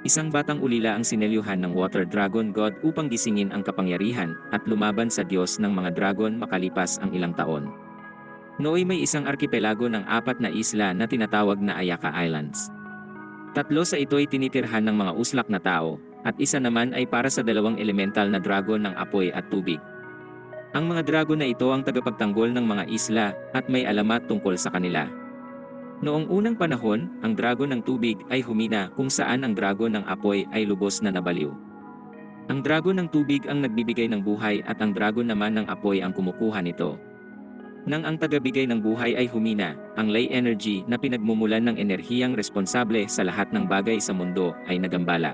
Isang batang ulila ang sinelyuhan ng Water Dragon God upang gisingin ang kapangyarihan at lumaban sa Diyos ng mga dragon makalipas ang ilang taon. Nooy may isang arkipelago ng 4 na isla na tinatawag na Ayaka Islands. 3 sa ito'y tinitirhan ng mga uslak na tao, at isa naman ay para sa 2 elemental na dragon ng apoy at tubig. Ang mga dragon na ito ang tagapagtanggol ng mga isla at may alamat tungkol sa kanila. Noong unang panahon, ang dragon ng tubig ay humina kung saan ang dragon ng apoy ay lubos na nabaliw. Ang dragon ng tubig ang nagbibigay ng buhay at ang dragon naman ng apoy ang kumukuha nito. Nang ang tagabigay ng buhay ay humina, ang ley energy na pinagmumulan ng enerhiyang responsable sa lahat ng bagay sa mundo ay nagambala.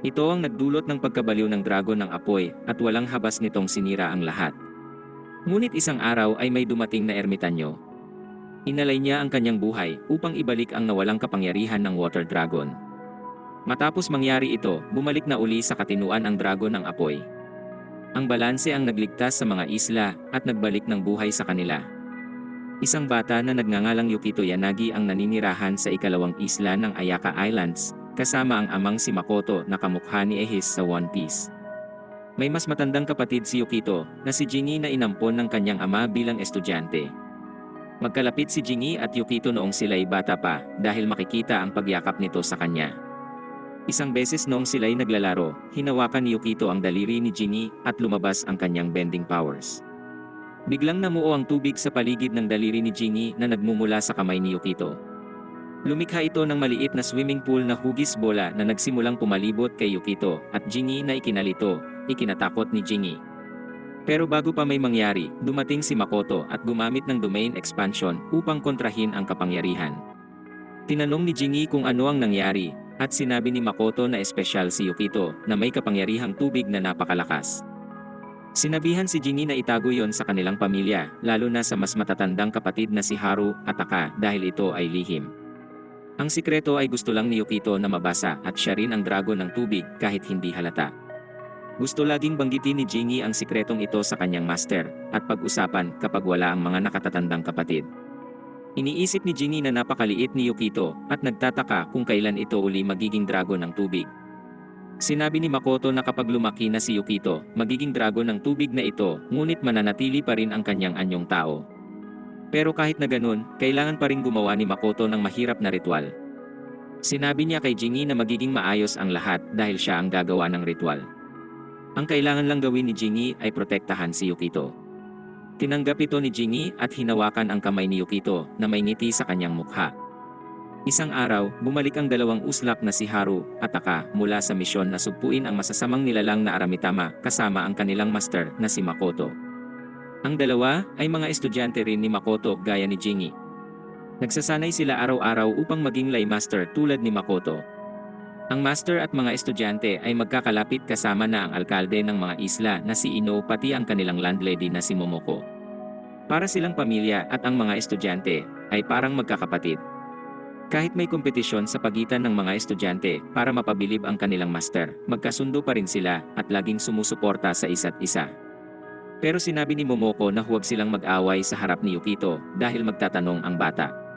Ito ang nagdulot ng pagkabaliw ng dragon ng apoy at walang habas nitong sinira ang lahat. Ngunit isang araw ay may dumating na ermitanyo. Inalay niya ang kanyang buhay upang ibalik ang nawalang kapangyarihan ng Water Dragon. Matapos mangyari ito, bumalik na uli sa katinuan ang dragon ng apoy. Ang balanse ang nagligtas sa mga isla at nagbalik ng buhay sa kanila. Isang bata na nagngangalang Yukito Yanagi ang naninirahan sa ikalawang isla ng Ayaka Islands, kasama ang amang si Makoto na kamukha ni Ehis sa One Piece. May mas matandang kapatid si Yukito na si Jingi na inampon ng kanyang ama bilang estudyante. Magkalapit si Jingi at Yukito noong sila'y bata pa dahil makikita ang pagyakap nito sa kanya. Isang beses noong sila'y naglalaro, hinawakan ni Yukito ang daliri ni Jingi at lumabas ang kanyang bending powers. Biglang namuo ang tubig sa paligid ng daliri ni Jingi na nagmumula sa kamay ni Yukito. Lumikha ito ng maliit na swimming pool na hugis bola na nagsimulang pumalibot kay Yukito at Jingi na ikinalito, ikinatakot ni Jingi. Pero bago pa may mangyari, dumating si Makoto at gumamit ng domain expansion upang kontrahin ang kapangyarihan. Tinanong ni Jingi kung ano ang nangyari, at sinabi ni Makoto na espesyal si Yukito na may kapangyarihang tubig na napakalakas. Sinabihan si Jingi na itago yon sa kanilang pamilya, lalo na sa mas matatandang kapatid na si Haru at Taka dahil ito ay lihim. Ang sikreto ay gusto lang ni Yukito na mabasa at siya rin ang dragon ng tubig kahit hindi halata. Gusto laging banggitin ni Jingi ang sikretong ito sa kanyang master, at pag-usapan kapag wala ang mga nakatatandang kapatid. Iniisip ni Jingi na napakaliit ni Yukito, at nagtataka kung kailan ito uli magiging dragon ng tubig. Sinabi ni Makoto na kapag lumaki na si Yukito, magiging dragon ng tubig na ito, ngunit mananatili pa rin ang kanyang anyong tao. Pero kahit na ganun, kailangan pa rin gumawa ni Makoto ng mahirap na ritual. Sinabi niya kay Jingi na magiging maayos ang lahat dahil siya ang gagawa ng ritual. Ang kailangan lang gawin ni Jingi ay protektahan si Yukito. Tinanggap ito ni Jingi at hinawakan ang kamay ni Yukito na may ngiti sa kanyang mukha. Isang araw, bumalik ang dalawang uslak na si Haru at Taka mula sa misyon na sugpuin ang masasamang nilalang na Aramitama kasama ang kanilang master na si Makoto. Ang dalawa ay mga estudyante rin ni Makoto gaya ni Jingi. Nagsasanay sila araw-araw upang maging lay master tulad ni Makoto. Ang master at mga estudyante ay magkakalapit kasama na ang alkalde ng mga isla na si Ino pati ang kanilang landlady na si Momoko. Para silang pamilya at ang mga estudyante ay parang magkakapatid. Kahit may kompetisyon sa pagitan ng mga estudyante para mapabilib ang kanilang master, magkasundo pa rin sila at laging sumusuporta sa isa't isa. Pero sinabi ni Momoko na huwag silang mag-away sa harap ni Yukito dahil magtatanong ang bata.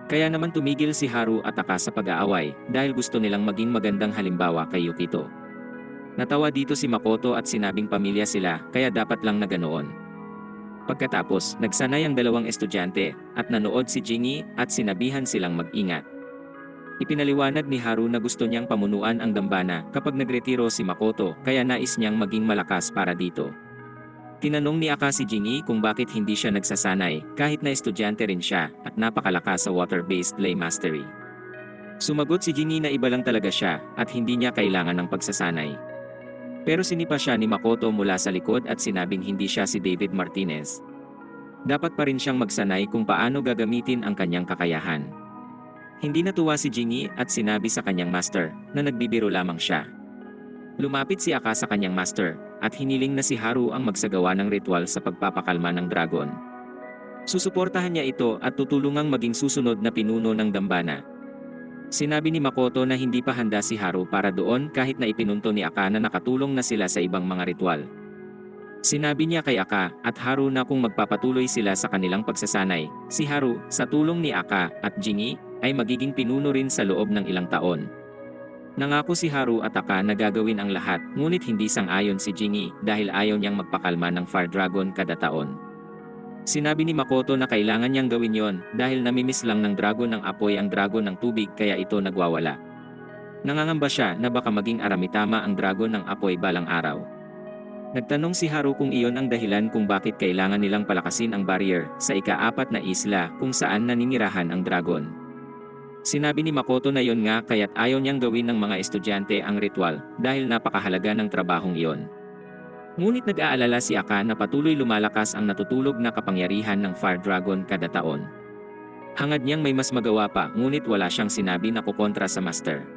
Kaya naman tumigil si Haru at Taka sa pag-aaway dahil gusto nilang maging magandang halimbawa kay Yukito. Natawa dito si Makoto at sinabing pamilya sila kaya dapat lang na ganoon. Pagkatapos, nagsanay ang dalawang estudyante at nanood si Jingi at sinabihan silang mag-ingat. Ipinaliwanag ni Haru na gusto niyang pamunuan ang dambana kapag nagretiro si Makoto kaya nais niyang maging malakas para dito. Tinanong ni Aka si Jingi kung bakit hindi siya nagsasanay kahit na estudyante rin siya at napakalakas sa water-based lay mastery. Sumagot si Jingi na iba lang talaga siya at hindi niya kailangan ng pagsasanay. Pero sinipa siya ni Makoto mula sa likod at sinabing hindi siya si David Martinez. Dapat pa rin siyang magsanay kung paano gagamitin ang kanyang kakayahan. Hindi natuwa si Jingi at sinabi sa kanyang master na nagbibiro lamang siya. Lumapit si Aka sa kanyang master at hiniling na si Haru ang magsagawa ng ritual sa pagpapakalma ng dragon. Susuportahan niya ito at tutulungang maging susunod na pinuno ng dambana. Sinabi ni Makoto na hindi pa handa si Haru para doon kahit na ipinunto ni Aka na nakatulong na sila sa ibang mga ritual. Sinabi niya kay Aka at Haru na kung magpapatuloy sila sa kanilang pagsasanay, si Haru, sa tulong ni Aka at Jingi, ay magiging pinuno rin sa loob ng ilang taon. Nangako si Haru at Taka na gagawin ang lahat, ngunit hindi sang-ayon si Jingi dahil ayaw niyang magpakalma ng Fire Dragon kada taon. Sinabi ni Makoto na kailangan niyang gawin yon dahil namimiss lang ng dragon ng apoy ang dragon ng tubig kaya ito nagwawala. Nangangamba siya na baka maging Aramitama ang dragon ng apoy balang araw. Nagtanong si Haru kung iyon ang dahilan kung bakit kailangan nilang palakasin ang barrier sa ika-4 na isla kung saan naninirahan ang dragon. Sinabi ni Makoto na yon nga kaya't ayaw niyang gawin ng mga estudyante ang ritual dahil napakahalaga ng trabahong iyon. Ngunit nag-aalala si Aka na patuloy lumalakas ang natutulog na kapangyarihan ng Fire Dragon kada taon. Hangad niyang may mas magawa pa ngunit wala siyang sinabi na kukontra sa Master.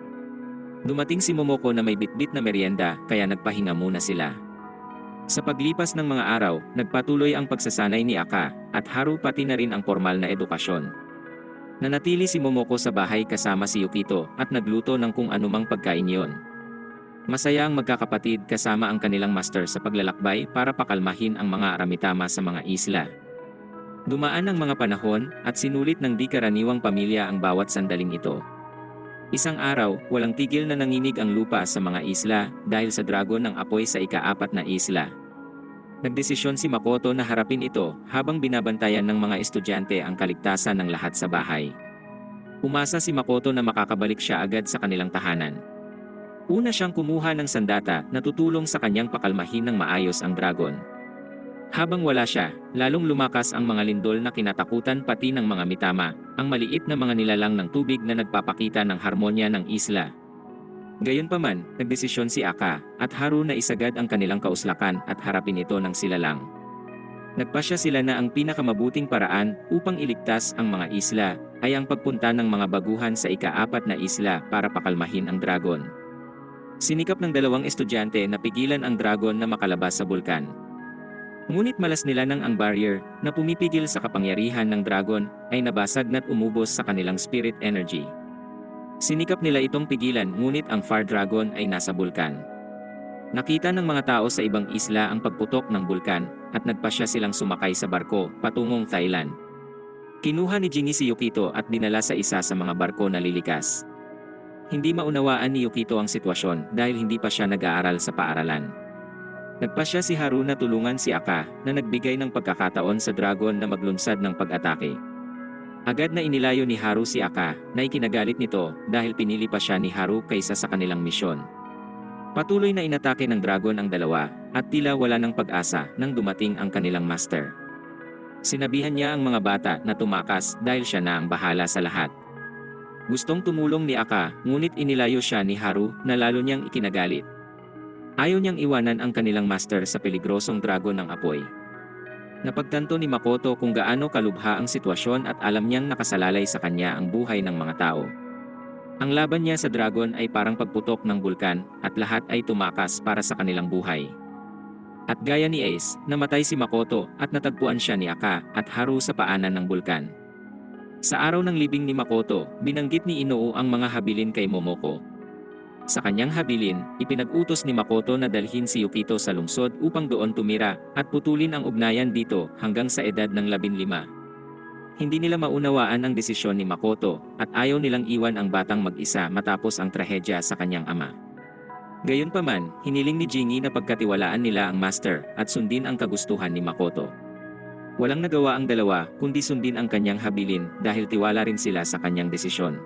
Dumating si Momoko na may bitbit na merienda kaya nagpahinga muna sila. Sa paglipas ng mga araw, nagpatuloy ang pagsasanay ni Aka at Haru pati na rin ang formal na edukasyon. Nanatili si Momoko sa bahay kasama si Yukito at nagluto ng kung anumang pagkain iyon. Masaya ang magkakapatid kasama ang kanilang master sa paglalakbay para pakalmahin ang mga Aramitama sa mga isla. Dumaan ang mga panahon at sinulit ng di karaniwang pamilya ang bawat sandaling ito. Isang araw, walang tigil na nanginig ang lupa sa mga isla dahil sa dragon ng apoy sa ika-4 na isla. Nagdesisyon si Makoto na harapin ito habang binabantayan ng mga estudyante ang kaligtasan ng lahat sa bahay. Umasa si Makoto na makakabalik siya agad sa kanilang tahanan. Una siyang kumuha ng sandata na tutulong sa kanyang pakalmahin ng maayos ang dragon. Habang wala siya, lalong lumakas ang mga lindol na kinatakutan pati ng mga mitama, ang maliit na mga nilalang ng tubig na nagpapakita ng harmonya ng isla. Gayunpaman, nagdesisyon si Aka at Haru na isagad ang kanilang kauslakan at harapin ito ng sila lang. Nagpasya sila na ang pinakamabuting paraan upang iligtas ang mga isla ay ang pagpunta ng mga baguhan sa ika-4 na isla para pakalmahin ang dragon. Sinikap ng dalawang estudyante na pigilan ang dragon na makalabas sa bulkan. Ngunit malas nila nang ang barrier na pumipigil sa kapangyarihan ng dragon ay nabasag na't umubos sa kanilang spirit energy. Sinikap nila itong pigilan ngunit ang Fire Dragon ay nasa bulkan. Nakita ng mga tao sa ibang isla ang pagputok ng bulkan at nagpasya silang sumakay sa barko patungong Thailand. Kinuha ni Jingi si Yukito at dinala sa isa sa mga barko na lilikas. Hindi maunawaan ni Yukito ang sitwasyon dahil hindi pa siya nag-aaral sa paaralan. Nagpasya si Haru na tulungan si Aka na nagbigay ng pagkakataon sa dragon na maglunsad ng pag-atake. Agad na inilayo ni Haru si Aka na ikinagalit nito dahil pinili pa siya ni Haru kaysa sa kanilang misyon. Patuloy na inatake ng dragon ang dalawa at tila wala ng pag-asa nang dumating ang kanilang master. Sinabihan niya ang mga bata na tumakas dahil siya na ang bahala sa lahat. Gustong tumulong ni Aka, ngunit inilayo siya ni Haru na lalo niyang ikinagalit. Ayaw niyang iwanan ang kanilang master sa peligrosong dragon ng apoy. Napagtanto ni Makoto kung gaano kalubha ang sitwasyon at alam niyang nakasalalay sa kanya ang buhay ng mga tao. Ang laban niya sa dragon ay parang pagputok ng bulkan at lahat ay tumakas para sa kanilang buhay. At gaya ni Ace, namatay si Makoto at natagpuan siya ni Aka at Haru sa paanan ng bulkan. Sa araw ng libing ni Makoto, binanggit ni Inoo ang mga habilin kay Momoko. Sa kanyang habilin, ipinag-utos ni Makoto na dalhin si Yukito sa lungsod upang doon tumira at putulin ang ugnayan dito hanggang sa edad ng 15. Hindi nila maunawaan ang desisyon ni Makoto at ayaw nilang iwan ang batang mag-isa matapos ang trahedya sa kanyang ama. Gayunpaman, hiniling ni Jingi na pagkatiwalaan nila ang master at sundin ang kagustuhan ni Makoto. Walang nagawa ang dalawa kundi sundin ang kanyang habilin dahil tiwala rin sila sa kanyang desisyon.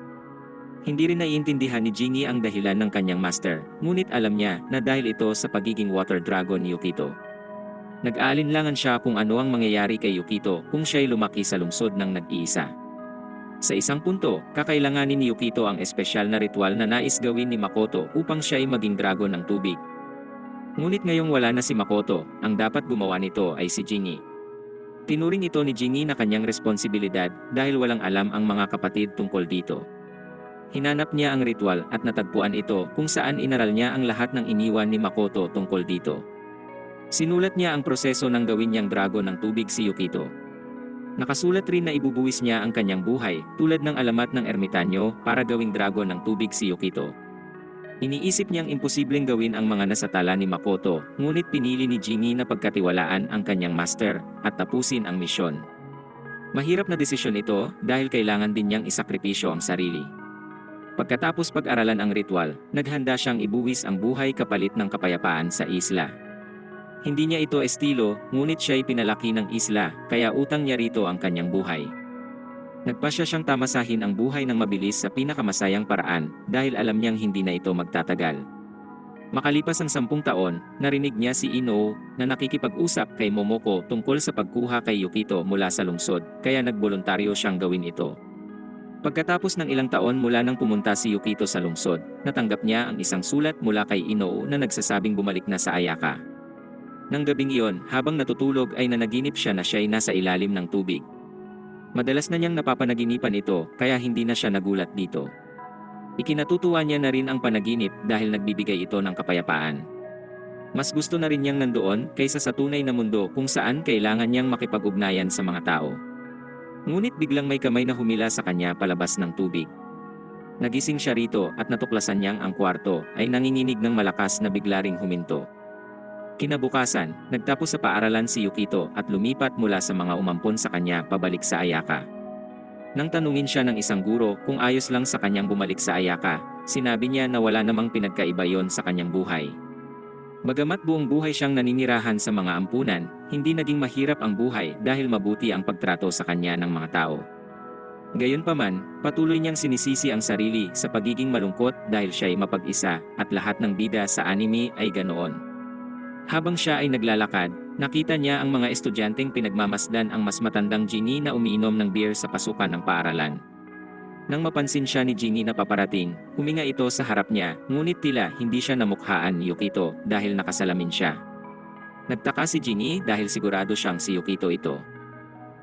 Hindi rin naiintindihan ni Jingi ang dahilan ng kanyang master, ngunit alam niya na dahil ito sa pagiging water dragon ni Yukito. Nag-aalinlangan siya kung ano ang mangyayari kay Yukito kung siya'y lumaki sa lungsod ng nag-iisa. Sa isang punto, kakailanganin ni Yukito ang espesyal na ritual na nais gawin ni Makoto upang siya'y maging dragon ng tubig. Ngunit ngayong wala na si Makoto, ang dapat gumawa nito ay si Jingi. Tinuring ito ni Jingi na kanyang responsibilidad dahil walang alam ang mga kapatid tungkol dito. Hinanap niya ang ritual at natagpuan ito kung saan inaral niya ang lahat ng iniwan ni Makoto tungkol dito. Sinulat niya ang proseso ng gawin niyang dragon ng tubig si Yukito. Nakasulat rin na ibubuwis niya ang kanyang buhay tulad ng alamat ng ermitanyo para gawing dragon ng tubig si Yukito. Iniisip niyang imposibleng gawin ang mga nasatala ni Makoto, ngunit pinili ni Jingi na pagkatiwalaan ang kanyang master at tapusin ang misyon. Mahirap na desisyon ito dahil kailangan din niyang isakripisyo ang sarili. Pagkatapos pag-aralan ang ritual, naghanda siyang ibuwis ang buhay kapalit ng kapayapaan sa isla. Hindi niya ito estilo, ngunit siya'y pinalaki ng isla, kaya utang niya rito ang kanyang buhay. Nagpasya siyang tamasahin ang buhay ng mabilis sa pinakamasayang paraan, dahil alam niyang hindi na ito magtatagal. Makalipas ang 10 taon, narinig niya si Ino na nakikipag-usap kay Momoko tungkol sa pagkuha kay Yukito mula sa lungsod, kaya nagboluntaryo siyang gawin ito. Pagkatapos ng ilang taon mula nang pumunta si Yukito sa lungsod, natanggap niya ang isang sulat mula kay Ino na nagsasabing bumalik na sa Ayaka. Nang gabing iyon, habang natutulog ay nanaginip siya na siya'y nasa ilalim ng tubig. Madalas na niyang napapanaginipan ito, kaya hindi na siya nagulat dito. Ikinatutuwa niya na rin ang panaginip dahil nagbibigay ito ng kapayapaan. Mas gusto na rin niyang nandoon kaysa sa tunay na mundo kung saan kailangan niyang makipag-ugnayan sa mga tao. Ngunit biglang may kamay na humila sa kanya palabas ng tubig. Nagising siya rito at natuklasan niyang ang kwarto ay nanginginig ng malakas na bigla ring huminto. Kinabukasan, nagtapos sa paaralan si Yukito at lumipat mula sa mga umampon sa kanya pabalik sa Ayaka. Nang tanungin siya ng isang guro kung ayos lang sa kanyang bumalik sa Ayaka, sinabi niya na wala namang pinagkaiba yon sa kanyang buhay. Bagamat buong buhay siyang naninirahan sa mga ampunan, hindi naging mahirap ang buhay dahil mabuti ang pagtrato sa kanya ng mga tao. Gayunpaman, patuloy niyang sinisisi ang sarili sa pagiging malungkot dahil siya'y mapag-isa at lahat ng bida sa anime ay ganoon. Habang siya ay naglalakad, nakita niya ang mga estudyanteng pinagmamasdan ang mas matandang Jingy na umiinom ng beer sa pasukan ng paaralan. Nang mapansin siya ni Jingy na paparating, huminga ito sa harap niya, ngunit tila hindi siya namukhaan ni Yukito dahil nakasalamin siya. Nagtaka si Jingy dahil sigurado siyang si Yukito ito.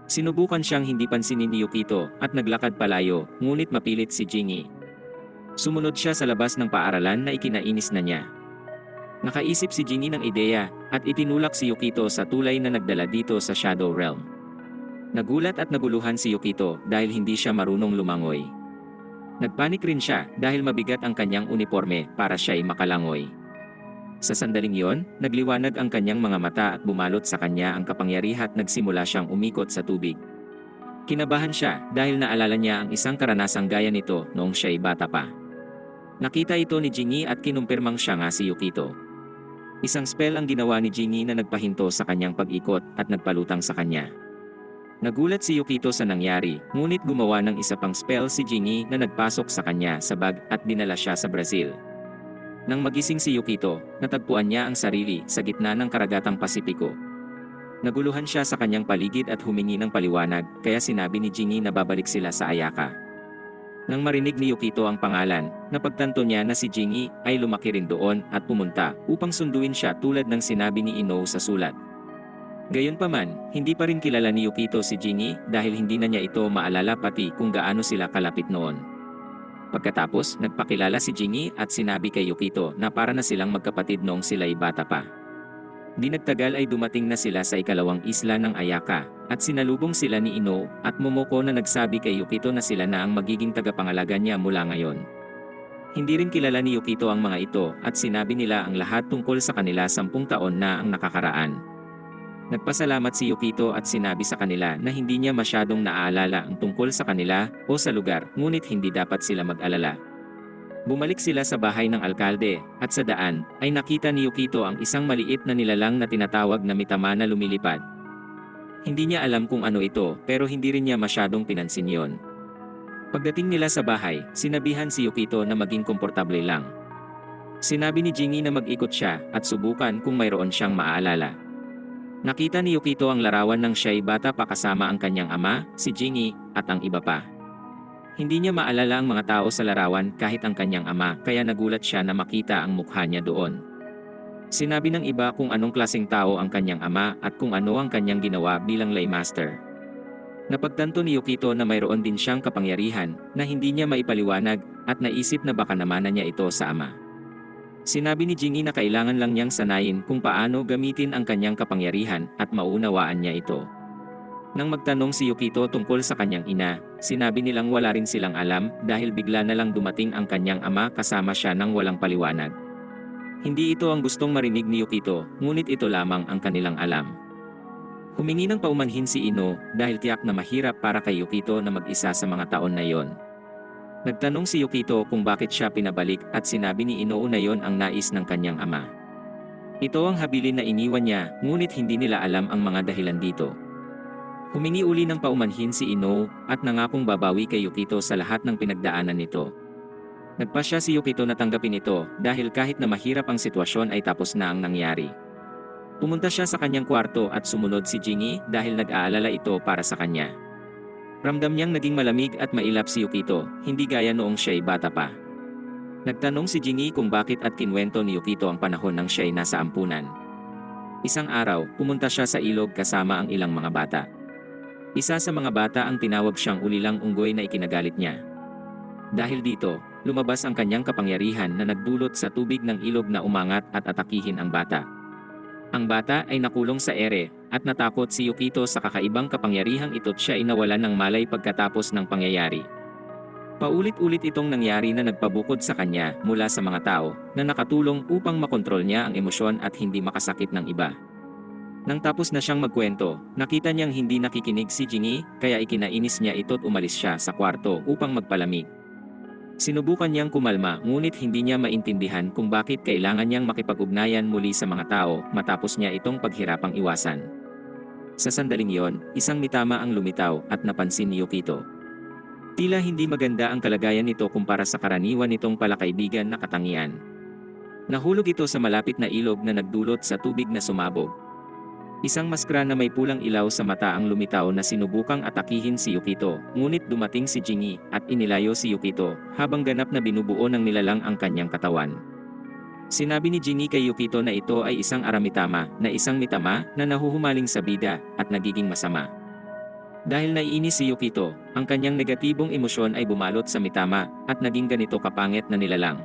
Sinubukan siyang hindi pansinin ni Yukito at naglakad palayo, ngunit mapilit si Jingy. Sumunod siya sa labas ng paaralan na ikinainis na niya. Nakaisip si Jingy ng ideya at itinulak si Yukito sa tulay na nagdala dito sa Shadow Realm. Nagulat at naguluhan si Yukito dahil hindi siya marunong lumangoy. Nagpanik rin siya dahil mabigat ang kanyang uniforme para siya'y makalangoy. Sa sandaling yon, nagliwanag ang kanyang mga mata at bumalot sa kanya ang kapangyarihan at nagsimula siyang umikot sa tubig. Kinabahan siya dahil naalala niya ang isang karanasang gaya nito noong siya'y bata pa. Nakita ito ni Jingy at kinumpirmang siya nga si Yukito. Isang spell ang ginawa ni Jingy na nagpahinto sa kanyang pag-ikot at nagpalutang sa kanya. Nagulat si Yukito sa nangyari, ngunit gumawa ng isa pang spell si Jingy na nagpasok sa kanya sa bag at dinala siya sa Brazil. Nang magising si Yukito, natagpuan niya ang sarili sa gitna ng karagatang Pasipiko. Naguluhan siya sa kanyang paligid at humingi ng paliwanag, kaya sinabi ni Jingy na babalik sila sa Ayaka. Nang marinig ni Yukito ang pangalan, napagtanto niya na si Jingy ay lumaki rin doon at pumunta upang sunduin siya tulad ng sinabi ni Ino sa sulat. Gayunpaman, hindi pa rin kilala ni Yukito si Jingy dahil hindi na niya ito maalala pati kung gaano sila kalapit noon. Pagkatapos, nagpakilala si Jingy at sinabi kay Yukito na para na silang magkapatid noong sila'y bata pa. Di nagtagal ay dumating na sila sa ikalawang isla ng Ayaka, at sinalubong sila ni Ino at Momoko na nagsabi kay Yukito na sila na ang magiging tagapangalaga niya mula ngayon. Hindi rin kilala ni Yukito ang mga ito at sinabi nila ang lahat tungkol sa kanila 10 taon na ang nakakaraan. Nagpasalamat si Yukito at sinabi sa kanila na hindi niya masyadong naaalala ang tungkol sa kanila o sa lugar, ngunit hindi dapat sila mag-alala. Bumalik sila sa bahay ng alkalde, at sa daan, ay nakita ni Yukito ang isang maliit na nilalang na tinatawag na Mitama na lumilipad. Hindi niya alam kung ano ito, pero hindi rin niya masyadong pinansin yon. Pagdating nila sa bahay, sinabihan si Yukito na maging komportable lang. Sinabi ni Jingy na mag-ikot siya at subukan kung mayroon siyang maaalala. Nakita ni Yukito ang larawan ng siya'y bata pa kasama ang kanyang ama, si Jingy, at ang iba pa. Hindi niya maalala ang mga tao sa larawan kahit ang kanyang ama, kaya nagulat siya na makita ang mukha niya doon. Sinabi ng iba kung anong klaseng tao ang kanyang ama at kung ano ang kanyang ginawa bilang lay master. Napagtanto ni Yukito na mayroon din siyang kapangyarihan na hindi niya maipaliwanag at naisip na baka namana niya ito sa ama. Sinabi ni Jingy na kailangan lang niyang sanayin kung paano gamitin ang kanyang kapangyarihan at maunawaan niya ito. Nang magtanong si Yukito tungkol sa kanyang ina, sinabi nilang wala rin silang alam dahil bigla na lang dumating ang kanyang ama kasama siya nang walang paliwanag. Hindi ito ang gustong marinig ni Yukito, ngunit ito lamang ang kanilang alam. Humingi ng paumanhin si Ino dahil tiyak na mahirap para kay Yukito na mag-isa sa mga taon na yon. Nagtanong si Yukito kung bakit siya pinabalik at sinabi ni Inoo na yon ang nais ng kanyang ama. Ito ang habilin na iniwan niya, ngunit hindi nila alam ang mga dahilan dito. Humingi uli ng paumanhin si Inoo at nangakong babawi kay Yukito sa lahat ng pinagdaanan nito. Nagpasya si Yukito na tanggapin ito dahil kahit na mahirap ang sitwasyon ay tapos na ang nangyari. Pumunta siya sa kanyang kwarto at sumunod si Jingi dahil nag-aalala ito para sa kanya. Ramdam niyang naging malamig at mailap si Yukito, hindi gaya noong siya'y bata pa. Nagtanong si Jingi kung bakit at kinwento ni Yukito ang panahon nang siya'y nasa ampunan. Isang araw, pumunta siya sa ilog kasama ang ilang mga bata. Isa sa mga bata ang tinawag siyang ulilang unggoy na ikinagalit niya. Dahil dito, lumabas ang kanyang kapangyarihan na nagdulot sa tubig ng ilog na umangat at atakihin ang bata. Ang bata ay nakulong sa ere, at natakot si Yukito sa kakaibang kapangyarihang ito't siya ay nawalan ng malay pagkatapos ng pangyayari. Paulit-ulit itong nangyari na nagpabukod sa kanya mula sa mga tao na nakatulong upang makontrol niya ang emosyon at hindi makasakit ng iba. Nang tapos na siyang magkwento, nakita niyang hindi nakikinig si Jingi kaya ikinainis niya ito't umalis siya sa kwarto upang magpalamig. Sinubukan niyang kumalma ngunit hindi niya maintindihan kung bakit kailangan niyang makipag-ugnayan muli sa mga tao matapos niya itong paghirapang iwasan. Sa sandaling yon, isang mitama ang lumitaw at napansin ni Yukito. Tila hindi maganda ang kalagayan nito kumpara sa karaniwan nitong palakaibigan na katangian. Nahulog ito sa malapit na ilog na nagdulot sa tubig na sumabog. Isang maskara na may pulang ilaw sa mata ang lumitaw na sinubukang atakihin si Yukito, ngunit dumating si Jingi at inilayo si Yukito habang ganap na binubuo ng nilalang ang kanyang katawan. Sinabi ni Jingi kay Yukito na ito ay isang aramitama na isang mitama na nahuhumaling sa bida at nagiging masama. Dahil naiinis si Yukito, ang kanyang negatibong emosyon ay bumalot sa mitama at naging ganito kapangit na nilalang.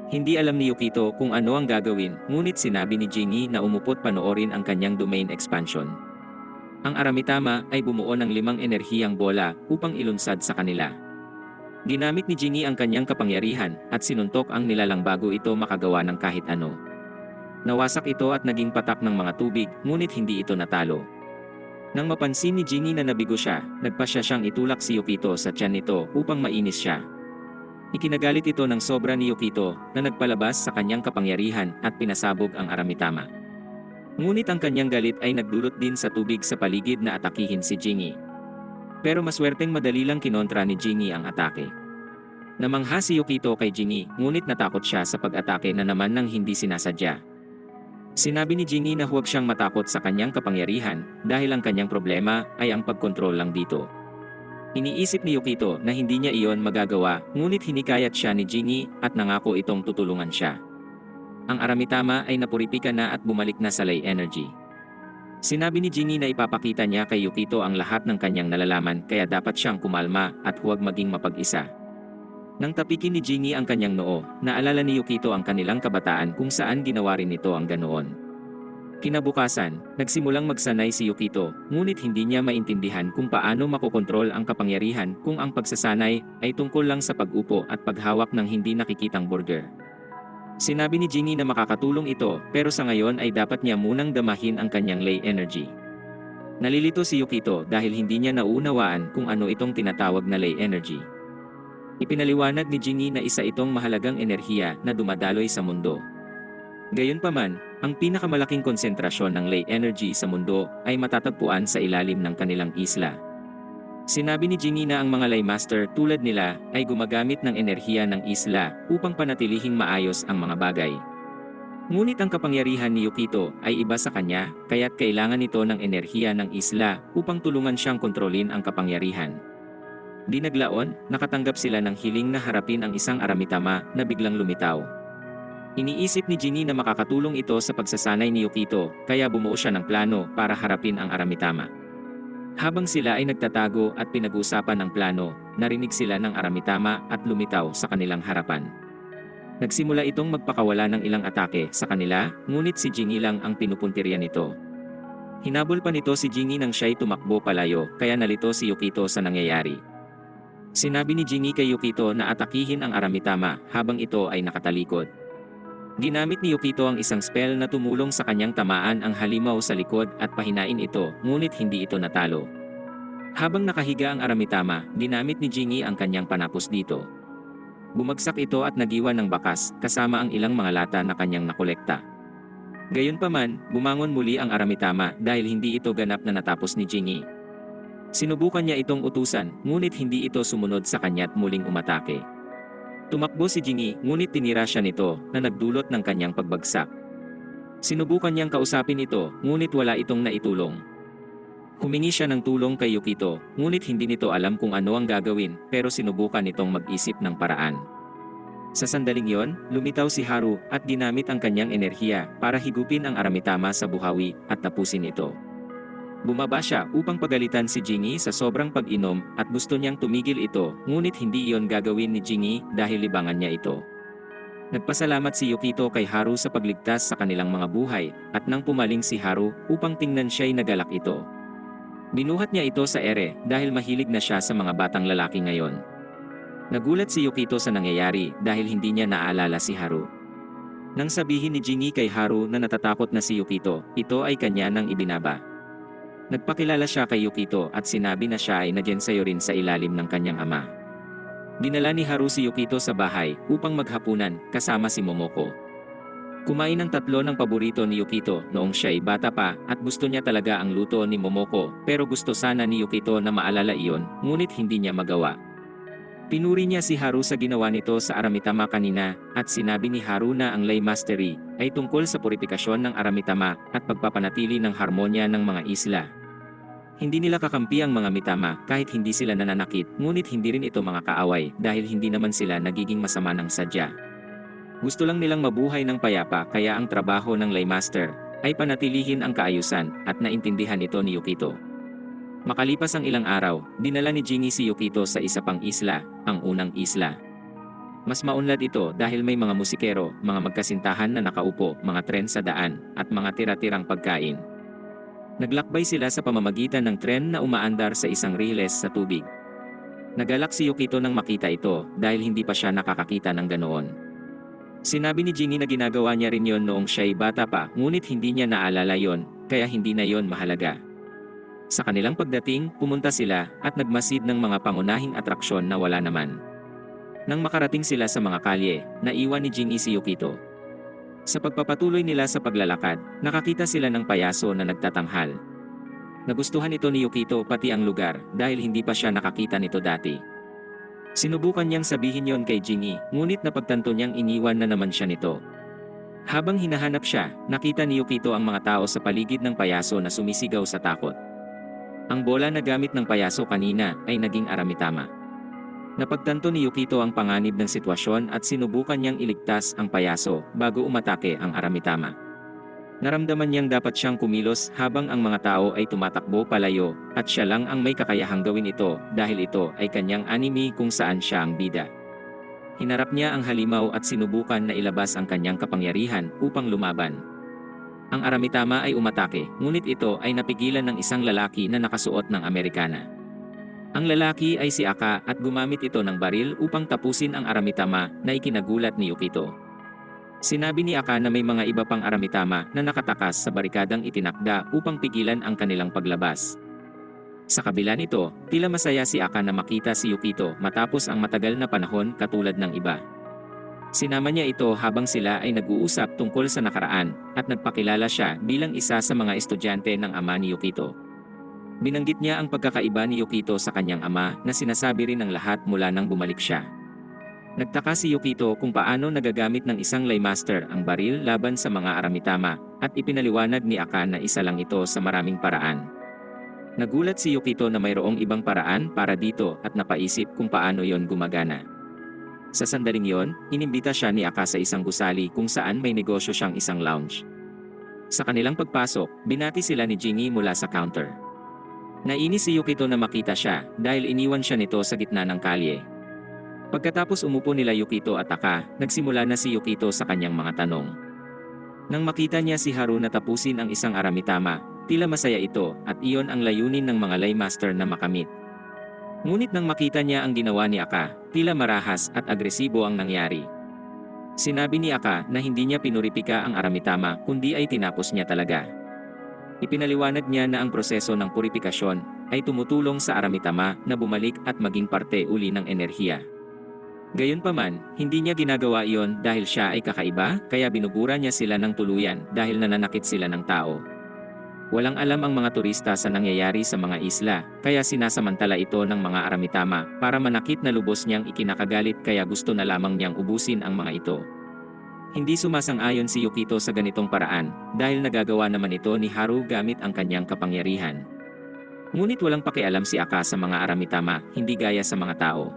Hindi alam ni Yukito kung ano ang gagawin, ngunit sinabi ni Jingi na umupot panoorin ang kanyang domain expansion. Ang aramitama ay bumuo ng 5 enerhiyang bola upang ilunsad sa kanila. Ginamit ni Jingi ang kanyang kapangyarihan at sinuntok ang nilalang bago ito makagawa ng kahit ano. Nawasak ito at naging patak ng mga tubig, ngunit hindi ito natalo. Nang mapansin ni Jingi na nabigo siya, nagpasya siyang itulak si Yukito sa tiyan nito upang mainis siya. Ikinagalit ito ng sobra ni Yukito na nagpalabas sa kanyang kapangyarihan at pinasabog ang aramitama. Ngunit ang kanyang galit ay nagdulot din sa tubig sa paligid na atakihin si Jingi. Pero maswerteng madali lang kinontra ni Jingi ang atake. Namangha si Yukito kay Jingi, ngunit natakot siya sa pag-atake na naman ng hindi sinasadya. Sinabi ni Jingi na huwag siyang matakot sa kanyang kapangyarihan dahil ang kanyang problema ay ang pagkontrol lang dito. Iniisip ni Yukito na hindi niya iyon magagawa, ngunit hinikayat siya ni Jingi at nangako itong tutulungan siya. Ang aramitama ay napuripikan na at bumalik na sa lay energy. Sinabi ni Jingi na ipapakita niya kay Yukito ang lahat ng kanyang nalalaman kaya dapat siyang kumalma at huwag maging mapag-isa. Nang tapikin ni Jingi ang kanyang noo, naalala ni Yukito ang kanilang kabataan kung saan ginawa rin ito ang ganoon. Kinabukasan, nagsimulang magsanay si Yukito, ngunit hindi niya maintindihan kung paano makokontrol ang kapangyarihan kung ang pagsasanay ay tungkol lang sa pag-upo at paghawak ng hindi nakikitang burger. Sinabi ni Jingi na makakatulong ito, pero sa ngayon ay dapat niya munang damahin ang kanyang lay energy. Nalilito si Yukito dahil hindi niya nauunawaan kung ano itong tinatawag na lay energy. Ipinaliwanag ni Jingi na isa itong mahalagang enerhiya na dumadaloy sa mundo. Gayunpaman, ang pinakamalaking konsentrasyon ng lay energy sa mundo ay matatagpuan sa ilalim ng kanilang isla. Sinabi ni Jingi na ang mga lay master tulad nila ay gumagamit ng enerhiya ng isla upang panatilihing maayos ang mga bagay. Ngunit ang kapangyarihan ni Yukito ay iba sa kanya, kaya't kailangan nito ng enerhiya ng isla upang tulungan siyang kontrolin ang kapangyarihan. Di naglaon, nakatanggap sila ng hiling na harapin ang isang aramitama na biglang lumitaw. Iniisip ni Jingi na makakatulong ito sa pagsasanay ni Yukito, kaya bumuo siya ng plano para harapin ang aramitama. Habang sila ay nagtatago at pinag-uusapan ang plano, narinig sila ng aramitama at lumitaw sa kanilang harapan. Nagsimula itong magpakawala ng ilang atake sa kanila, ngunit si Jingi lang ang pinupuntirya nito. Hinabol pa nito si Jingi nang siya'y tumakbo palayo, kaya nalito si Yukito sa nangyayari. Sinabi ni Jingi kay Yukito na atakihin ang aramitama habang ito ay nakatalikod. Ginamit ni Yukito ang isang spell na tumulong sa kanyang tamaan ang halimaw sa likod at pahinain ito, ngunit hindi ito natalo. Habang nakahiga ang Aramitama, ginamit ni Jingi ang kanyang panapos dito. Bumagsak ito at nagiwan ng bakas, kasama ang ilang mga lata na kanyang nakolekta. Gayunpaman, bumangon muli ang Aramitama dahil hindi ito ganap na natapos ni Jingi. Sinubukan niya itong utusan, ngunit hindi ito sumunod sa kanya't muling umatake. Tumakbo si Jingi, ngunit tinira siya nito, na nagdulot ng kanyang pagbagsak. Sinubukan niyang kausapin ito, ngunit wala itong naitulong. Humingi siya ng tulong kay Yukito, ngunit hindi nito alam kung ano ang gagawin, pero sinubukan nitong mag-isip ng paraan. Sa sandaling yon, lumitaw si Haru at ginamit ang kanyang enerhiya para higupin ang Aramitama sa buhawi at tapusin ito. Bumaba siya upang pagalitan si Jingi sa sobrang pag-inom at gusto niyang tumigil ito, ngunit hindi iyon gagawin ni Jingi dahil libangan niya ito. Nagpasalamat si Yukito kay Haru sa pagligtas sa kanilang mga buhay at nang pumaling si Haru upang tingnan siya'y nagalak ito. Binuhat niya ito sa ere dahil mahilig na siya sa mga batang lalaki ngayon. Nagulat si Yukito sa nangyayari dahil hindi niya naalala si Haru. Nang sabihin ni Jingi kay Haru na natatakot na si Yukito, ito ay kanya nang ibinaba. Nagpakilala siya kay Yukito at sinabi na siya ay nadyansayo rin sa ilalim ng kanyang ama. Dinala ni Haru si Yukito sa bahay upang maghapunan kasama si Momoko. Kumain ng tatlo ng paborito ni Yukito noong siya ay bata pa at gusto niya talaga ang luto ni Momoko, pero gusto sana ni Yukito na maalala iyon, ngunit hindi niya magawa. Pinuri niya si Haru sa ginawa nito sa Aramitama kanina at sinabi ni Haru na ang lay mastery ay tungkol sa purifikasyon ng Aramitama at pagpapanatili ng harmonya ng mga isla. Hindi nila kakampi ang mga mitama kahit hindi sila nananakit, ngunit hindi rin ito mga kaaway dahil hindi naman sila nagiging masama ng sadya. Gusto lang nilang mabuhay ng payapa, kaya ang trabaho ng laymaster ay panatilihin ang kaayusan at naintindihan ito ni Yukito. Makalipas ang ilang araw, dinala ni Jingi si Yukito sa isa pang isla, ang unang isla. Mas maunlad ito dahil may mga musikero, mga magkasintahan na nakaupo, mga tren sa daan, at mga tira-tirang pagkain. Naglakbay sila sa pamamagitan ng tren na umaandar sa isang riles sa tubig. Nagalak si Yukito nang makita ito dahil hindi pa siya nakakakita ng ganoon. Sinabi ni Jingi na ginagawa niya rin yon noong siya'y bata pa, ngunit hindi niya naalala yon, kaya hindi na yon mahalaga. Sa kanilang pagdating, pumunta sila at nagmasid ng mga pangunahing atraksyon na wala naman. Nang makarating sila sa mga kalye, naiwan ni Jingi si Yukito. Sa pagpapatuloy nila sa paglalakad, nakakita sila ng payaso na nagtatanghal. Nagustuhan ito ni Yukito pati ang lugar dahil hindi pa siya nakakita nito dati. Sinubukan niyang sabihin yon kay Jingi, ngunit napagtanto niyang iniwan na naman siya nito. Habang hinahanap siya, nakita ni Yukito ang mga tao sa paligid ng payaso na sumisigaw sa takot. Ang bola na gamit ng payaso kanina ay naging Aramitama. Napagtanto ni Yukito ang panganib ng sitwasyon at sinubukan niyang iligtas ang payaso bago umatake ang Aramitama. Naramdaman niyang dapat siyang kumilos habang ang mga tao ay tumatakbo palayo at siya lang ang may kakayahang gawin ito dahil ito ay kanyang anime kung saan siya ang bida. Hinarap niya ang halimaw at sinubukan na ilabas ang kanyang kapangyarihan upang lumaban. Ang Aramitama ay umatake, ngunit ito ay napigilan ng isang lalaki na nakasuot ng Amerikana. Ang lalaki ay si Aka at gumamit ito ng baril upang tapusin ang Aramitama na ikinagulat ni Yukito. Sinabi ni Aka na may mga iba pang Aramitama na nakatakas sa barikadang itinakda upang pigilan ang kanilang paglabas. Sa kabila nito, tila masaya si Aka na makita si Yukito matapos ang matagal na panahon katulad ng iba. Sinama niya ito habang sila ay nag-uusap tungkol sa nakaraan at nagpakilala siya bilang isa sa mga estudyante ng ama ni Yukito. Binanggit niya ang pagkakaiba ni Yukito sa kanyang ama na sinasabi rin ng lahat mula nang bumalik siya. Nagtaka si Yukito kung paano nagagamit ng isang laymaster ang baril laban sa mga Aramitama at ipinaliwanag ni Aka na isa lang ito sa maraming paraan. Nagulat si Yukito na mayroong ibang paraan para dito at napaisip kung paano yon gumagana. Sa sandaling yon, inimbita siya ni Aka sa isang gusali kung saan may negosyo siyang isang lounge. Sa kanilang pagpasok, binati sila ni Jingi mula sa counter. Nainis si Yukito na makita siya dahil iniwan siya nito sa gitna ng kalye. Pagkatapos umupo nila Yukito at Aka, nagsimula na si Yukito sa kanyang mga tanong. Nang makita niya si Haru na tapusin ang isang Aramitama, tila masaya ito at iyon ang layunin ng mga laymaster na makamit. Ngunit nang makita niya ang ginawa ni Aka, tila marahas at agresibo ang nangyari. Sinabi ni Aka na hindi niya pinuripika ang Aramitama kundi ay tinapos niya talaga. Ipinaliwanag niya na ang proseso ng purifikasyon ay tumutulong sa Aramitama na bumalik at maging parte uli ng enerhiya. Gayunpaman, hindi niya ginagawa iyon dahil siya ay kakaiba, kaya binubura niya sila ng tuluyan dahil nananakit sila ng tao. Walang alam ang mga turista sa nangyayari sa mga isla, kaya sinasamantala ito ng mga Aramitama para manakit na lubos niyang ikinakagalit, kaya gusto na lamang niyang ubusin ang mga ito. Hindi sumasang-ayon si Yukito sa ganitong paraan, dahil nagagawa naman ito ni Haru gamit ang kanyang kapangyarihan. Ngunit walang pakialam si Aka sa mga Aramitama, hindi gaya sa mga tao.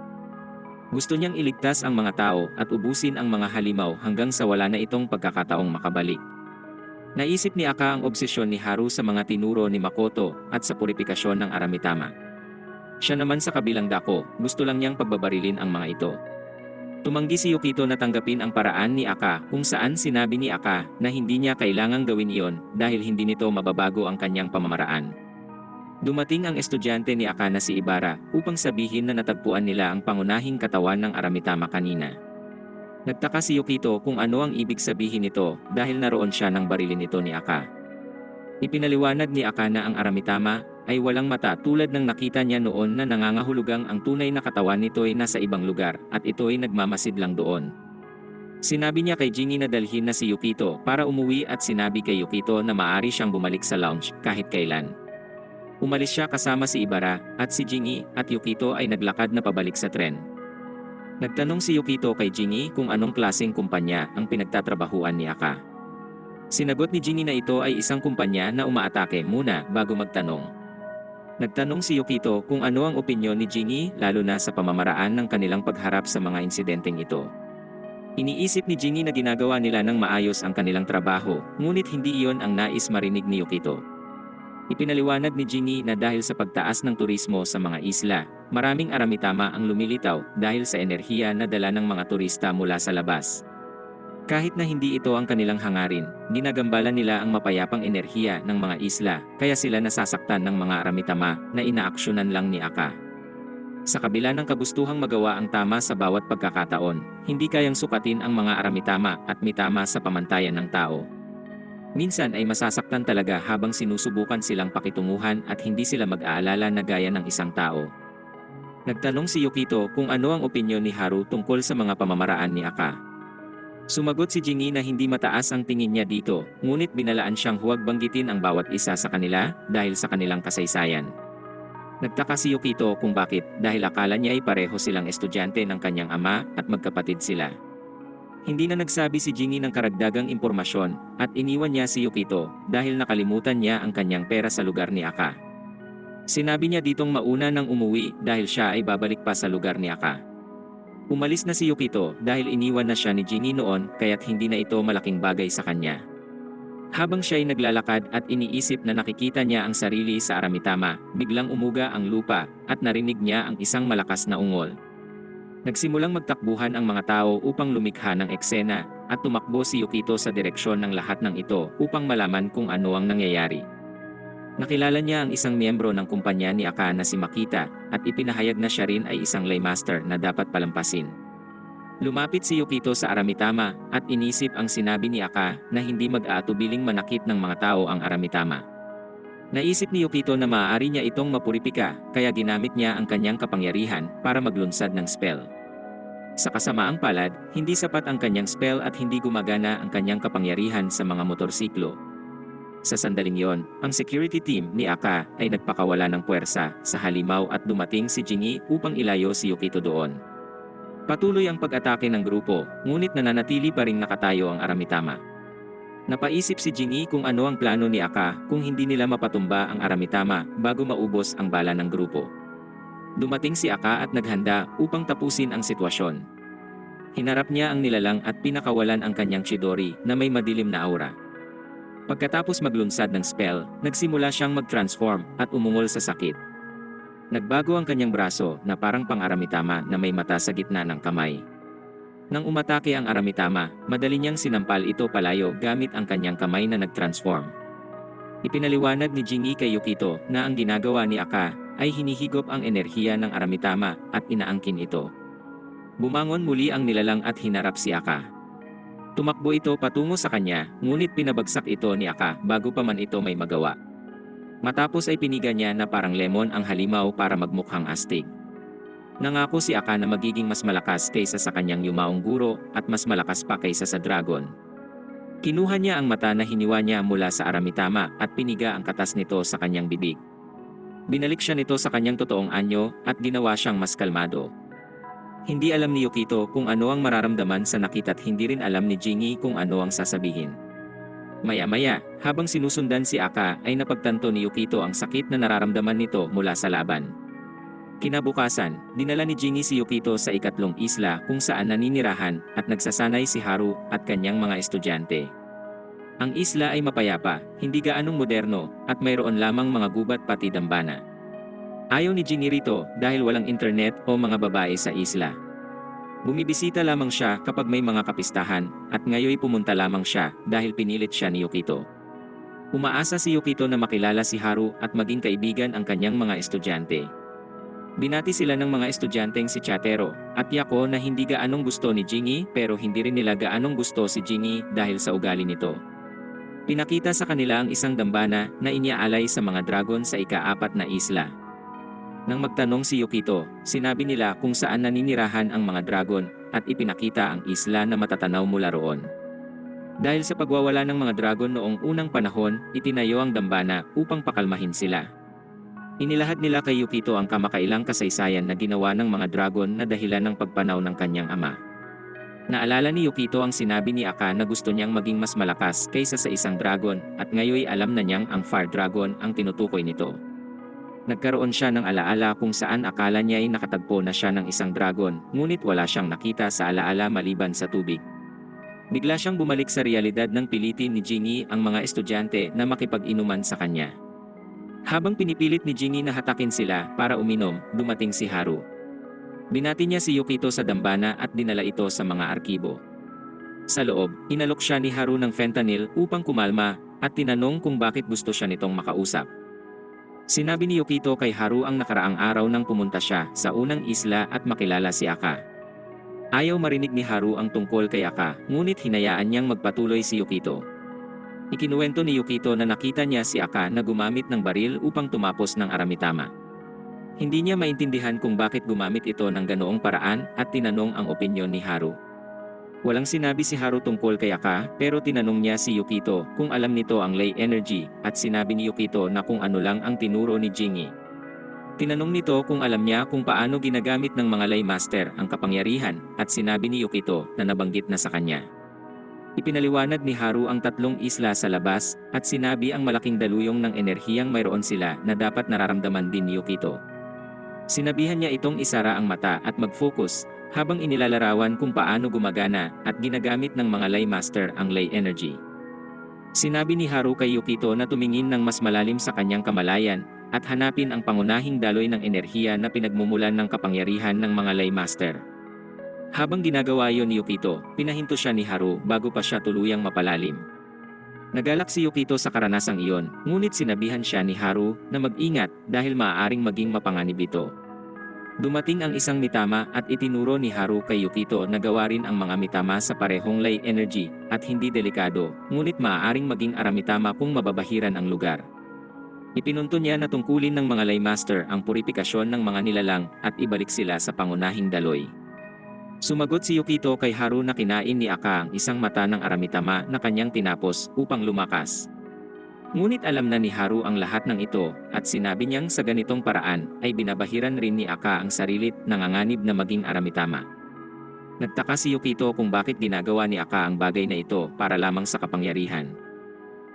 Gusto niyang iligtas ang mga tao at ubusin ang mga halimaw hanggang sa wala na itong pagkakataong makabalik. Naisip ni Aka ang obsesyon ni Haru sa mga tinuro ni Makoto at sa purifikasyon ng Aramitama. Siya naman sa kabilang dako, gusto lang niyang pagbabarilin ang mga ito. Tumanggi si Yukito na tanggapin ang paraan ni Aka, kung saan sinabi ni Aka na hindi niya kailangang gawin iyon dahil hindi nito mababago ang kanyang pamamaraan. Dumating ang estudyante ni Aka na si Ibara upang sabihin na natagpuan nila ang pangunahing katawan ng Aramitama kanina. Nagtaka si Yukito kung ano ang ibig sabihin nito dahil naroon siya nang barilin ito ni Aka. Ipinaliwanag ni Aka na ang Aramitama ay walang mata tulad ng nakita niya noon, na nangangahulugang ang tunay na katawan nito ay nasa ibang lugar at ito ay nagmamasid lang doon. Sinabi niya kay Jingi na dalhin na si Yukito para umuwi at sinabi kay Yukito na maaari siyang bumalik sa lounge kahit kailan. Umalis siya kasama si Ibara at si Jingi at Yukito ay naglakad na pabalik sa tren. Nagtanong si Yukito kay Jingi kung anong klaseng kumpanya ang pinagtatrabahuan ni Aka. Sinagot ni Jingi na ito ay isang kumpanya na umaatake muna bago magtanong. Nagtanong si Yukito kung ano ang opinyon ni Jingi lalo na sa pamamaraan ng kanilang pagharap sa mga insidenteng ito. Iniisip ni Jingi na ginagawa nila ng maayos ang kanilang trabaho, ngunit hindi iyon ang nais marinig ni Yukito. Ipinaliwanag ni Jingi na dahil sa pagtaas ng turismo sa mga isla, maraming Aramitama ang lumilitaw dahil sa enerhiya na dala ng mga turista mula sa labas. Kahit na hindi ito ang kanilang hangarin, ginagambala nila ang mapayapang enerhiya ng mga isla, kaya sila nasasaktan ng mga Aramitama na inaaksyonan lang ni Aka. Sa kabila ng kagustuhang magawa ang tama sa bawat pagkakataon, hindi kayang sukatin ang mga Aramitama at mitama sa pamantayan ng tao. Minsan ay masasaktan talaga habang sinusubukan silang pakitunguhan at hindi sila mag-aalala na gaya ng isang tao. Nagtanong si Yukito kung ano ang opinyon ni Haru tungkol sa mga pamamaraan ni Aka. Sumagot si Jingi na hindi mataas ang tingin niya dito, ngunit binalaan siyang huwag banggitin ang bawat isa sa kanila dahil sa kanilang kasaysayan. Nagtaka si Yukito kung bakit, dahil akala niya ay pareho silang estudyante ng kanyang ama at magkapatid sila. Hindi na nagsabi si Jingi ng karagdagang impormasyon at iniwan niya si Yukito dahil nakalimutan niya ang kanyang pera sa lugar ni Aka. Sinabi niya ditong mauna nang umuwi dahil siya ay babalik pa sa lugar ni Aka. Umalis na si Yukito dahil iniwan na siya ni Jingi noon, kaya't hindi na ito malaking bagay sa kanya. Habang siya ay naglalakad at iniisip na nakikita niya ang sarili sa Aramitama, biglang umuga ang lupa at narinig niya ang isang malakas na ungol. Nagsimulang magtakbuhan ang mga tao upang lumikha ng eksena at tumakbo si Yukito sa direksyon ng lahat ng ito upang malaman kung ano ang nangyayari. Nakilala niya ang isang miyembro ng kumpanya ni Aka na si Makita at ipinahayag na siya rin ay isang laymaster na dapat palampasin. Lumapit si Yukito sa Aramitama at inisip ang sinabi ni Aka na hindi mag-aatubiling manakit ng mga tao ang Aramitama. Naisip ni Yukito na maaari niya itong mapuripika, kaya ginamit niya ang kanyang kapangyarihan para maglunsad ng spell. Sa kasamaang palad, hindi sapat ang kanyang spell at hindi gumagana ang kanyang kapangyarihan sa mga motorsiklo. Sa sandaling yon, ang security team ni Aka ay nagpakawala ng puwersa sa halimaw at dumating si Jingi upang ilayo si Yukito doon. Patuloy ang pag-atake ng grupo, ngunit nananatili pa ring nakatayo ang Aramitama. Napaisip si Jingi kung ano ang plano ni Aka kung hindi nila mapatumba ang Aramitama bago maubos ang bala ng grupo. Dumating si Aka at naghanda upang tapusin ang sitwasyon. Hinarap niya ang nilalang at pinakawalan ang kanyang Chidori na may madilim na aura. Pagkatapos maglunsad ng spell, nagsimula siyang mag-transform at umungol sa sakit. Nagbago ang kanyang braso na parang pang-Aramitama na may mata sa gitna ng kamay. Nang umatake ang Aramitama, madali niyang sinampal ito palayo gamit ang kanyang kamay na nag-transform. Ipinaliwanag ni Jingi kay Yukito na ang ginagawa ni Aka ay hinihigop ang enerhiya ng Aramitama at inaangkin ito. Bumangon muli ang nilalang at hinarap si Aka. Tumakbo ito patungo sa kanya, ngunit pinabagsak ito ni Aka bago pa man ito may magawa. Matapos ay piniga niya na parang lemon ang halimaw para magmukhang astig. Nangako si Aka na magiging mas malakas kaysa sa kanyang yumaong guro at mas malakas pa kaysa sa dragon. Kinuha niya ang mata na hiniwa niya mula sa Aramitama at piniga ang katas nito sa kanyang bibig. Binalik siya nito sa kanyang totoong anyo at ginawa siyang mas kalmado. Hindi alam ni Yukito kung ano ang mararamdaman sa nakita't hindi rin alam ni Jingi kung ano ang sasabihin. Maya-maya, habang sinusundan si Aka ay napagtanto ni Yukito ang sakit na nararamdaman nito mula sa laban. Kinabukasan, dinala ni Jingi si Yukito sa ikatlong isla kung saan naninirahan at nagsasanay si Haru at kanyang mga estudyante. Ang isla ay mapayapa, hindi gaanong moderno, at mayroon lamang mga gubat pati dambana. Ayaw ni Jingi rito dahil walang internet o mga babae sa isla. Bumibisita lamang siya kapag may mga kapistahan, at ngayoy pumunta lamang siya dahil pinilit siya ni Yukito. Umaasa si Yukito na makilala si Haru at maging kaibigan ang kanyang mga estudyante. Binati sila ng mga estudyanteng si Chatero at Yako na hindi gaanong gusto ni Jingi pero hindi rin nila gaanong gusto si Jingi dahil sa ugali nito. Pinakita sa kanila ang isang dambana na iniaalay sa mga dragon sa ika-4 na isla. Nang magtanong si Yukito, sinabi nila kung saan naninirahan ang mga dragon at ipinakita ang isla na matatanaw mula roon. Dahil sa pagwawala ng mga dragon noong unang panahon, itinayo ang dambana upang pakalmahin sila. Inilahad nila kay Yukito ang kamakailang kasaysayan na ginawa ng mga dragon na dahilan ng pagpanaw ng kanyang ama. Naalala ni Yukito ang sinabi ni Aka na gusto niyang maging mas malakas kaysa sa isang dragon at ngayoy alam na niyang ang Fire Dragon ang tinutukoy nito. Nagkaroon siya ng alaala kung saan akala niya ay nakatagpo na siya ng isang dragon, ngunit wala siyang nakita sa alaala maliban sa tubig. Bigla siyang bumalik sa realidad nang pilitin ni Jingi ang mga estudyante na makipag-inuman sa kanya. Habang pinipilit ni Jingi na hatakin sila para uminom, dumating si Haru. Binati niya si Yukito sa dambana at dinala ito sa mga arkibo. Sa loob, inalok siya ni Haru ng fentanyl upang kumalma at tinanong kung bakit gusto siya nitong makausap. Sinabi ni Yukito kay Haru ang nakaraang araw nang pumunta siya sa unang isla at makilala si Aka. Ayaw marinig ni Haru ang tungkol kay Aka, ngunit hinayaan niyang magpatuloy si Yukito. Ikinuwento ni Yukito na nakita niya si Aka na gumamit ng baril upang tumapos ng Aramitama. Hindi niya maintindihan kung bakit gumamit ito ng ganoong paraan at tinanong ang opinyon ni Haru. Walang sinabi si Haru tungkol kay Aka pero tinanong niya si Yukito kung alam nito ang Ley Energy at sinabi ni Yukito na kung ano lang ang tinuro ni Jingi. Tinanong nito kung alam niya kung paano ginagamit ng mga Ley Master ang kapangyarihan at sinabi ni Yukito na nabanggit na sa kanya. Ipinaliwanag ni Haru ang 3 isla sa labas at sinabi ang malaking daluyong ng enerhiyang mayroon sila na dapat nararamdaman din ni Yukito. Sinabihan niya itong isara ang mata at mag-focus habang inilalarawan kung paano gumagana at ginagamit ng mga Ley Master ang Ley Energy. Sinabi ni Haru kay Yukito na tumingin ng mas malalim sa kanyang kamalayan at hanapin ang pangunahing daloy ng enerhiya na pinagmumulan ng kapangyarihan ng mga Ley Master. Habang ginagawa yon ni Yukito, pinahinto siya ni Haru bago pa siya tuluyang mapalalim. Nagalak si Yukito sa karanasang iyon, ngunit sinabihan siya ni Haru na mag-ingat dahil maaaring maging mapanganib ito. Dumating ang isang mitama at itinuro ni Haru kay Yukito na gawarin ang mga mitama sa parehong Ley Energy at hindi delikado, ngunit maaaring maging aramitama kung mababahiran ang lugar. Ipinunto niya na tungkulin ng mga Ley Master ang purifikasyon ng mga nilalang at ibalik sila sa pangunahing daloy. Sumagot si Yukito kay Haru na kinain ni Aka ang isang mata ng aramitama na kanyang tinapos upang lumakas. Ngunit alam na ni Haru ang lahat ng ito at sinabi niyang sa ganitong paraan ay binabahiran rin ni Aka ang sarilit nanganganib na maging aramitama. Nagtaka si Yukito kung bakit ginagawa ni Aka ang bagay na ito para lamang sa kapangyarihan.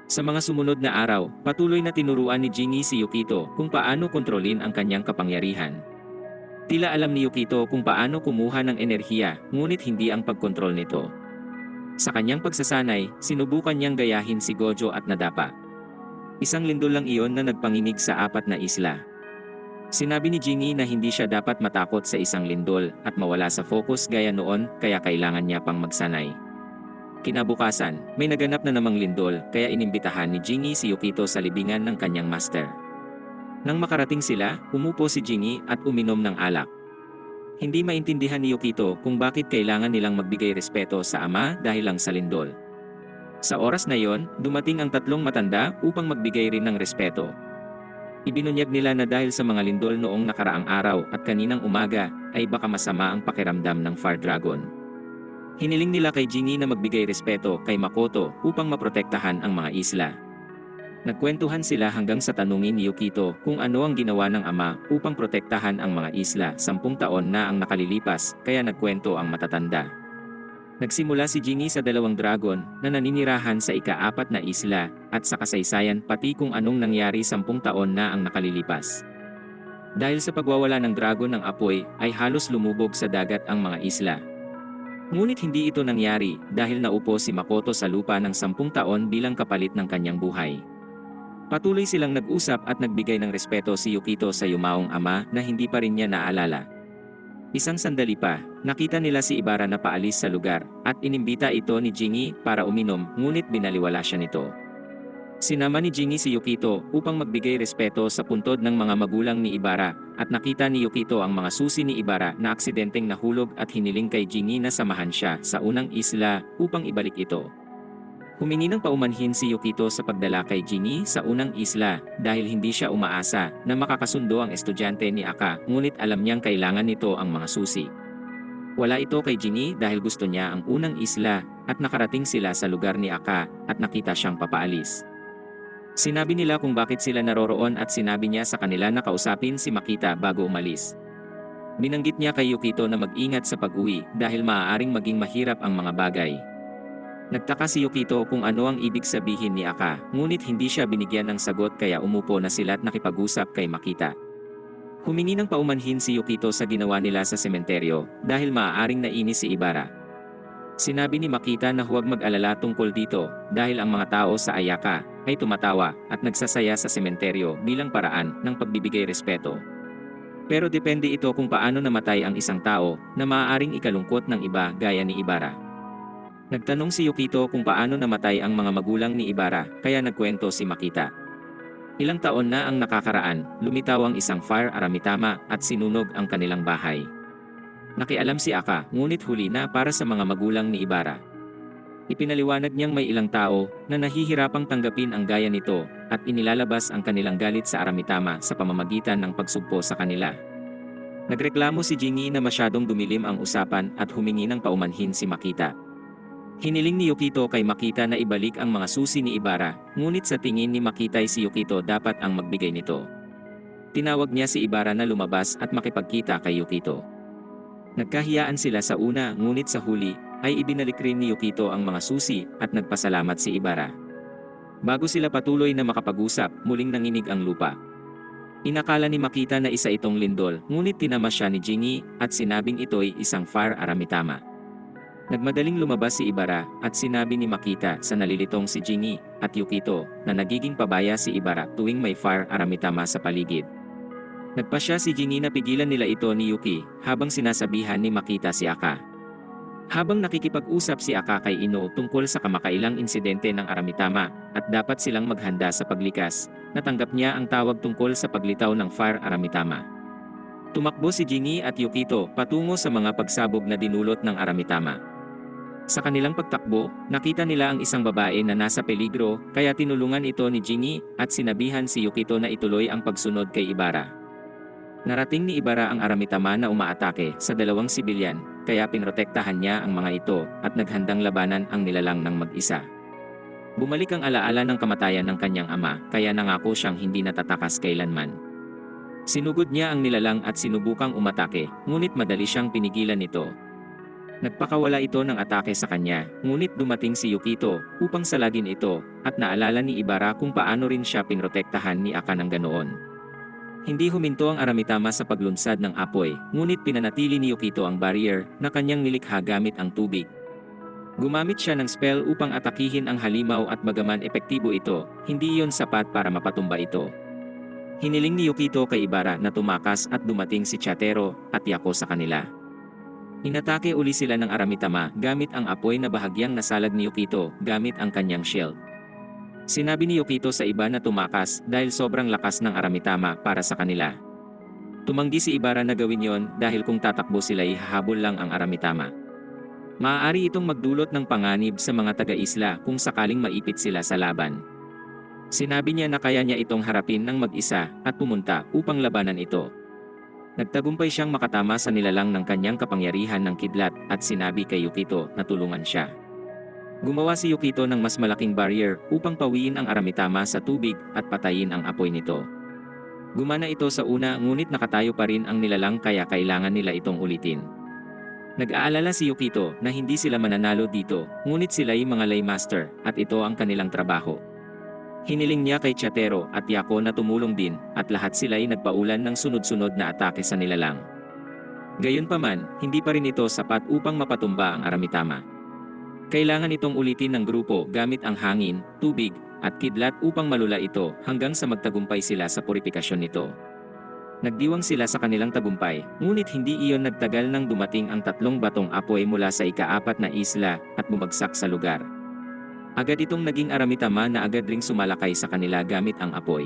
Sa mga sumunod na araw, patuloy na tinuruan ni Jingi si Yukito kung paano kontrolin ang kanyang kapangyarihan. Tila alam ni Yukito kung paano kumuha ng enerhiya, ngunit hindi ang pagkontrol nito. Sa kanyang pagsasanay, sinubukan niyang gayahin si Gojo at Nadapa. Isang lindol lang iyon na nagpanginig sa 4 na isla. Sinabi ni Jingi na hindi siya dapat matakot sa isang lindol at mawala sa focus gaya noon kaya kailangan niya pang magsanay. Kinabukasan, may naganap na namang lindol kaya inimbitahan ni Jingi si Yukito sa libingan ng kanyang master. Nang makarating sila, umupo si Jingi at uminom ng alak. Hindi maintindihan ni Yukito kung bakit kailangan nilang magbigay respeto sa ama dahil lang sa lindol. Sa oras na yon, dumating ang 3 matanda upang magbigay rin ng respeto. Ibinunyag nila na dahil sa mga lindol noong nakaraang araw at kaninang umaga, ay baka masama ang pakiramdam ng Fire Dragon. Hiniling nila kay Jingi na magbigay respeto kay Makoto upang maprotektahan ang mga isla. Nagkwentuhan sila hanggang sa tanungin ni Yukito kung ano ang ginawa ng ama upang protektahan ang mga isla. 10 taon na ang nakalilipas, kaya nagkwento ang matatanda. Nagsimula si Jingi sa 2 dragon na naninirahan sa ika-4 na isla at sa kasaysayan pati kung anong nangyari 10 taon na ang nakalilipas. Dahil sa pagwawala ng dragon ng apoy ay halos lumubog sa dagat ang mga isla. Ngunit hindi ito nangyari dahil naupo si Makoto sa lupa ng 10 taon bilang kapalit ng kanyang buhay. Patuloy silang nag-usap at nagbigay ng respeto si Yukito sa yumaong ama na hindi pa rin niya naalala. Isang sandali pa, nakita nila si Ibara na paalis sa lugar, at inimbita ito ni Jingi para uminom, ngunit binaliwala siya nito. Sinama ni Jingi si Yukito upang magbigay respeto sa puntod ng mga magulang ni Ibara, at nakita ni Yukito ang mga susi ni Ibara na aksidenteng nahulog at hiniling kay Jingi na samahan siya sa unang isla upang ibalik ito. Humingi ng paumanhin si Yukito sa pagdala kay Jingi sa unang isla dahil hindi siya umaasa na makakasundo ang estudyante ni Aka, ngunit alam niyang kailangan nito ang mga susi. Wala ito kay Jingi dahil gusto niya ang unang isla at nakarating sila sa lugar ni Aka at nakita siyang papaalis. Sinabi nila kung bakit sila naroroon at sinabi niya sa kanila na kausapin si Makita bago umalis. Binanggit niya kay Yukito na mag-ingat sa pag-uwi dahil maaaring maging mahirap ang mga bagay. Nagtaka si Yukito kung ano ang ibig sabihin ni Aka, ngunit hindi siya binigyan ng sagot kaya umupo na sila at nakipag-usap kay Makita. Humingi ng paumanhin si Yukito sa ginawa nila sa sementeryo dahil maaaring nainis si Ibara. Sinabi ni Makita na huwag mag-alala tungkol dito dahil ang mga tao sa Ayaka ay tumatawa at nagsasaya sa sementeryo bilang paraan ng pagbibigay respeto. Pero depende ito kung paano namatay ang isang tao na maaaring ikalungkot ng iba gaya ni Ibara. Nagtanong si Yukito kung paano namatay ang mga magulang ni Ibara, kaya nagkwento si Makita. Ilang taon na ang nakakaraan, lumitaw ang isang fire Aramitama at sinunog ang kanilang bahay. Nakialam si Aka, ngunit huli na para sa mga magulang ni Ibara. Ipinaliwanag niyang may ilang tao na nahihirapang tanggapin ang gaya nito at inilalabas ang kanilang galit sa Aramitama sa pamamagitan ng pagsugpo sa kanila. Nagreklamo si Jingi na masyadong dumilim ang usapan at humingi ng paumanhin si Makita. Hiniling ni Yukito kay Makita na ibalik ang mga susi ni Ibara, ngunit sa tingin ni Makita si Yukito dapat ang magbigay nito. Tinawag niya si Ibara na lumabas at makipagkita kay Yukito. Nagkahiyaan sila sa una, ngunit sa huli ay ibinalik rin ni Yukito ang mga susi at nagpasalamat si Ibara. Bago sila patuloy na makapag-usap, muling nanginig ang lupa. Inakala ni Makita na isa itong lindol, ngunit tinama siya ni Jingi at sinabing ito'y isang fire Aramitama. Nagmadaling lumabas si Ibara at sinabi ni Makita sa nalilitong si Jingi at Yukito na nagiging pabaya si Ibara tuwing may fire Aramitama sa paligid. Nagpasya si Jingi na pigilan nila ito ni Yuki habang sinasabihan ni Makita si Aka. Habang nakikipag-usap si Aka kay Ino tungkol sa kamakailang insidente ng Aramitama at dapat silang maghanda sa paglikas, natanggap niya ang tawag tungkol sa paglitaw ng fire Aramitama. Tumakbo si Jingi at Yukito patungo sa mga pagsabog na dinulot ng Aramitama. Sa kanilang pagtakbo, nakita nila ang isang babae na nasa peligro, kaya tinulungan ito ni Jingi at sinabihan si Yukito na ituloy ang pagsunod kay Ibara. Narating ni Ibara ang Aramitama na umaatake sa 2 sibilyan, kaya pinrotektahan niya ang mga ito at naghandang labanan ang nilalang ng mag-isa. Bumalik ang alaala ng kamatayan ng kanyang ama, kaya nangako siyang hindi natatakas kailanman. Sinugod niya ang nilalang at sinubukang umatake, ngunit madali siyang pinigilan nito. Nagpakawala ito ng atake sa kanya, ngunit dumating si Yukito upang salagin ito at naalala ni Ibara kung paano rin siya pinrotektahan ni Aka ng ganoon. Hindi huminto ang Aramitama sa paglunsad ng apoy, ngunit pinanatili ni Yukito ang barrier na kanyang nilikha gamit ang tubig. Gumamit siya ng spell upang atakihin ang halimaw at bagaman epektibo ito, hindi iyon sapat para mapatumba ito. Hiniling ni Yukito kay Ibara na tumakas at dumating si Chatero at Yako sa kanila. Inatake uli sila ng Aramitama gamit ang apoy na bahagyang nasalag ni Yukito gamit ang kanyang shield. Sinabi ni Yukito sa iba na tumakas dahil sobrang lakas ng Aramitama para sa kanila. Tumanggi si Ibara na gawin yon dahil kung tatakbo sila ihahabol lang ang Aramitama. Maaari itong magdulot ng panganib sa mga taga-isla kung sakaling maipit sila sa laban. Sinabi niya na kaya niya itong harapin ng mag-isa at pumunta upang labanan ito. Nagtagumpay siyang makatama sa nilalang ng kanyang kapangyarihan ng kidlat at sinabi kay Yukito na tulungan siya. Gumawa si Yukito ng mas malaking barrier upang pawiin ang Aramitama sa tubig at patayin ang apoy nito. Gumana ito sa una ngunit nakatayo pa rin ang nilalang kaya kailangan nila itong ulitin. Nag-aalala si Yukito na hindi sila mananalo dito, ngunit sila'y mga lay master at ito ang kanilang trabaho. Hiniling niya kay Chatero at Yako na tumulong din at lahat sila'y nagpaulan ng sunod-sunod na atake sa nilalang. Gayunpaman, hindi pa rin ito sapat upang mapatumba ang Aramitama. Kailangan itong ulitin ng grupo gamit ang hangin, tubig, at kidlat upang malula ito hanggang sa magtagumpay sila sa purifikasyon nito. Nagdiwang sila sa kanilang tagumpay, ngunit hindi iyon nagtagal nang dumating ang 3 batong apoy mula sa ika-4 na isla at bumagsak sa lugar. Agad itong naging Aramitama na agad ring sumalakay sa kanila gamit ang apoy.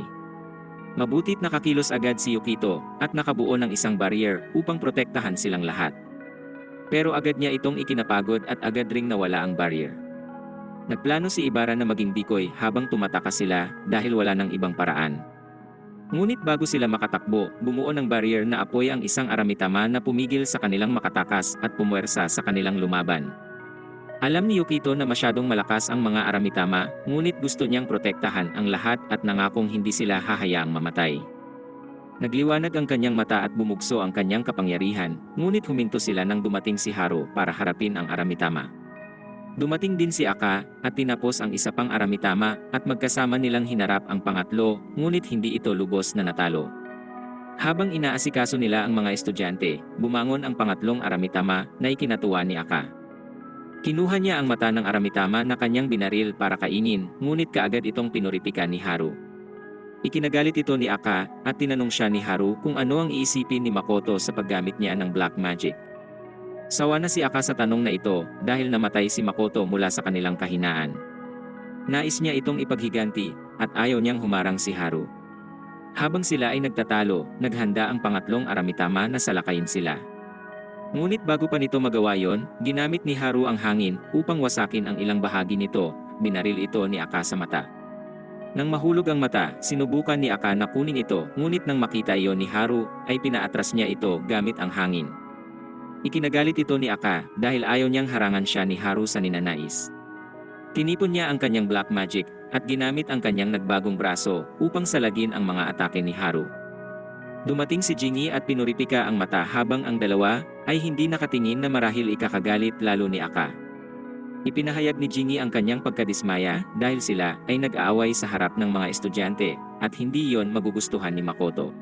Mabutit nakakilos agad si Yukito at nakabuo ng isang barrier upang protektahan silang lahat. Pero agad niya itong ikinapagod at agad ring nawala ang barrier. Nagplano si Ibara na maging decoy habang tumatakas sila dahil wala ng ibang paraan. Ngunit bago sila makatakbo, bumuo ng barrier na apoy ang isang Aramitama na pumigil sa kanilang makatakas at pumuwersa sa kanilang lumaban. Alam ni Yukito na masyadong malakas ang mga Aramitama, ngunit gusto niyang protektahan ang lahat at nangakong hindi sila hahayaang mamatay. Nagliwanag ang kanyang mata at bumugso ang kanyang kapangyarihan, ngunit huminto sila nang dumating si Haru para harapin ang Aramitama. Dumating din si Aka at tinapos ang isa pang Aramitama at magkasama nilang hinarap ang pangatlo, ngunit hindi ito lubos na natalo. Habang inaasikaso nila ang mga estudyante, bumangon ang pangatlong Aramitama na ikinatuwa ni Aka. Kinuha niya ang mata ng Aramitama na kanyang binaril para kainin, ngunit kaagad itong pinuripika ni Haru. Ikinagalit ito ni Aka at tinanong siya ni Haru kung ano ang iisipin ni Makoto sa paggamit niya ng black magic. Sawa na si Aka sa tanong na ito dahil namatay si Makoto mula sa kanilang kahinaan. Nais niya itong ipaghiganti at ayaw niyang humarang si Haru. Habang sila ay nagtatalo, naghanda ang pangatlong Aramitama na salakayin sila. Ngunit bago pa nito magawa yon, ginamit ni Haru ang hangin upang wasakin ang ilang bahagi nito, binaril ito ni Aka sa mata. Nang mahulog ang mata, sinubukan ni Aka na kunin ito, ngunit nang makita iyon ni Haru, ay pinaatras niya ito gamit ang hangin. Ikinagalit ito ni Aka dahil ayaw niyang harangan siya ni Haru sa ninanais. Tinipon niya ang kanyang black magic at ginamit ang kanyang nagbagong braso upang salagin ang mga atake ni Haru. Dumating si Jingi at pinuripika ang mata habang ang dalawa ay hindi nakatingin na marahil ikakagalit lalo ni Aka. Ipinahayag ni Jingi ang kanyang pagkadismaya dahil sila ay nag-aaway sa harap ng mga estudyante at hindi iyon magugustuhan ni Makoto.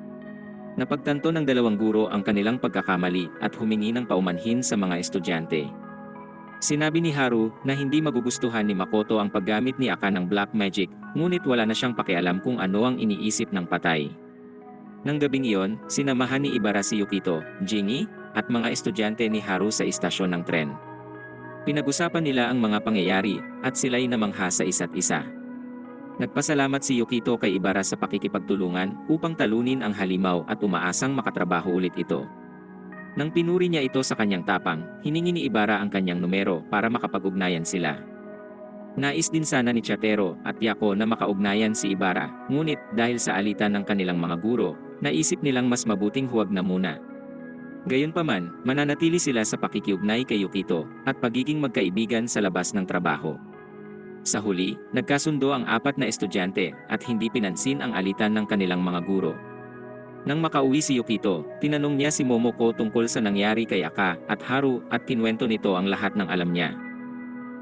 Napagtanto ng dalawang guro ang kanilang pagkakamali at humingi ng paumanhin sa mga estudyante. Sinabi ni Haru na hindi magugustuhan ni Makoto ang paggamit ni Aka ng black magic, ngunit wala na siyang pakialam kung ano ang iniisip ng patay. Nang gabing iyon, sinamahan ni Ibara si Yukito, Jingi, at mga estudyante ni Haru sa istasyon ng tren. Pinag-usapan nila ang mga pangyayari at sila'y namangha sa isa't isa. Nagpasalamat si Yukito kay Ibara sa pakikipagtulungan upang talunin ang halimaw at umaasang makatrabaho ulit ito. Nang pinuri niya ito sa kanyang tapang, hiningi ni Ibara ang kanyang numero para makapag-ugnayan sila. Nais din sana ni Chatero at Yako na makaugnayan si Ibara, ngunit dahil sa alitan ng kanilang mga guro, naisip nilang mas mabuting huwag na muna. Gayunpaman, mananatili sila sa pakikiugnay kay Yukito at pagiging magkaibigan sa labas ng trabaho. Sa huli, nagkasundo ang 4 na estudyante at hindi pinansin ang alitan ng kanilang mga guro. Nang makauwi si Yukito, tinanong niya si Momoko tungkol sa nangyari kay Aka at Haru at kinwento nito ang lahat ng alam niya.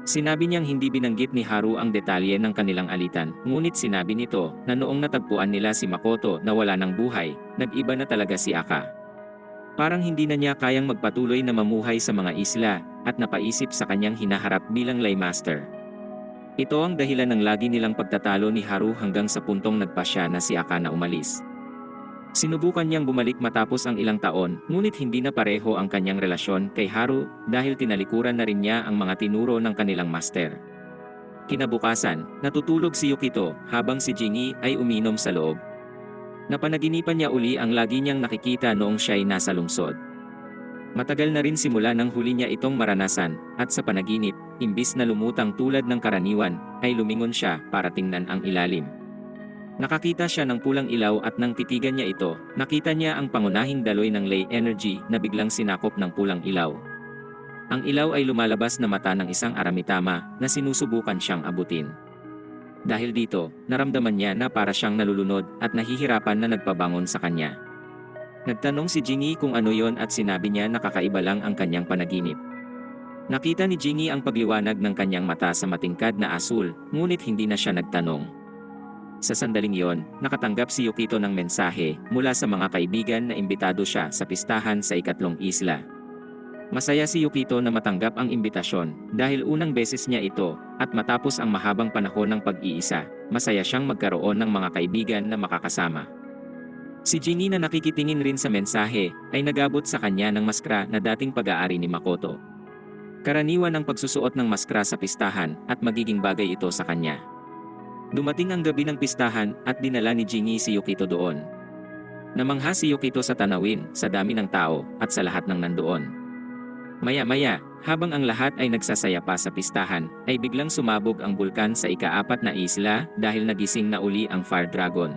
Sinabi niyang hindi binanggit ni Haru ang detalye ng kanilang alitan, ngunit sinabi nito na noong natagpuan nila si Makoto na wala ng buhay, nag-iba na talaga si Aka. Parang hindi na niya kayang magpatuloy na mamuhay sa mga isla at napaisip sa kanyang hinaharap bilang lay master. Ito ang dahilan ng lagi nilang pagtatalo ni Haru hanggang sa puntong nagpasya na si Aka na umalis. Sinubukan niyang bumalik matapos ang ilang taon, ngunit hindi na pareho ang kanyang relasyon kay Haru dahil tinalikuran na rin niya ang mga tinuro ng kanilang master. Kinabukasan, natutulog si Yukito habang si Jingi ay uminom sa loob. Napanaginipan niya uli ang lagi niyang nakikita noong siya'y nasa lungsod. Matagal na rin simula nang huli niya itong maranasan, at sa panaginip, imbis na lumutang tulad ng karaniwan, ay lumingon siya para tingnan ang ilalim. Nakakita siya ng pulang ilaw at nang titigan niya ito, nakita niya ang pangunahing daloy ng Ley energy na biglang sinakop ng pulang ilaw. Ang ilaw ay lumalabas na mata ng isang Aramitama na sinusubukan siyang abutin. Dahil dito, naramdaman niya na para siyang nalulunod at nahihirapan na nagpabangon sa kanya. Nagtanong si Jingy kung ano yon at sinabi niya na kakaiba lang ang kanyang panaginip. Nakita ni Jingy ang pagliwanag ng kanyang mata sa matingkad na asul, ngunit hindi na siya nagtanong. Sa sandaling yon, nakatanggap si Yukito ng mensahe mula sa mga kaibigan na imbitado siya sa pistahan sa ikatlong isla. Masaya si Yukito na matanggap ang imbitasyon dahil unang beses niya ito at matapos ang mahabang panahon ng pag-iisa, masaya siyang magkaroon ng mga kaibigan na makakasama. Si Jingy na nakikitingin rin sa mensahe ay nagabot sa kanya ng maskara na dating pag-aari ni Makoto. Karaniwan ang pagsusuot ng maskara sa pistahan at magiging bagay ito sa kanya. Dumating ang gabi ng pistahan at dinala ni Jingy si Yukito doon. Namangha si Yukito sa tanawin, sa dami ng tao at sa lahat ng nandoon. Maya-maya, habang ang lahat ay nagsasaya pa sa pistahan, ay biglang sumabog ang bulkan sa ika-4 na isla dahil nagising na uli ang Fire Dragon.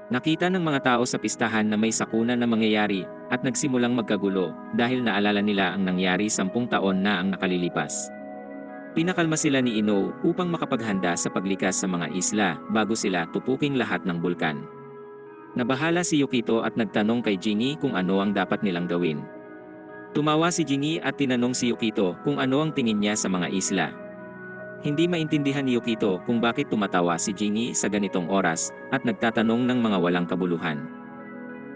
Nakita ng mga tao sa pistahan na may sakuna na mangyayari at nagsimulang magkagulo dahil naalala nila ang nangyari 10 taon na ang nakalilipas. Pinakalma sila ni Ino upang makapaghanda sa paglikas sa mga isla bago sila tupuking lahat ng bulkan. Nabahala si Yukito at nagtanong kay Jingy kung ano ang dapat nilang gawin. Tumawa si Jingy at tinanong si Yukito kung ano ang tingin niya sa mga isla. Hindi maintindihan ni Yukito kung bakit tumatawa si Jingy sa ganitong oras at nagtatanong ng mga walang kabuluhan.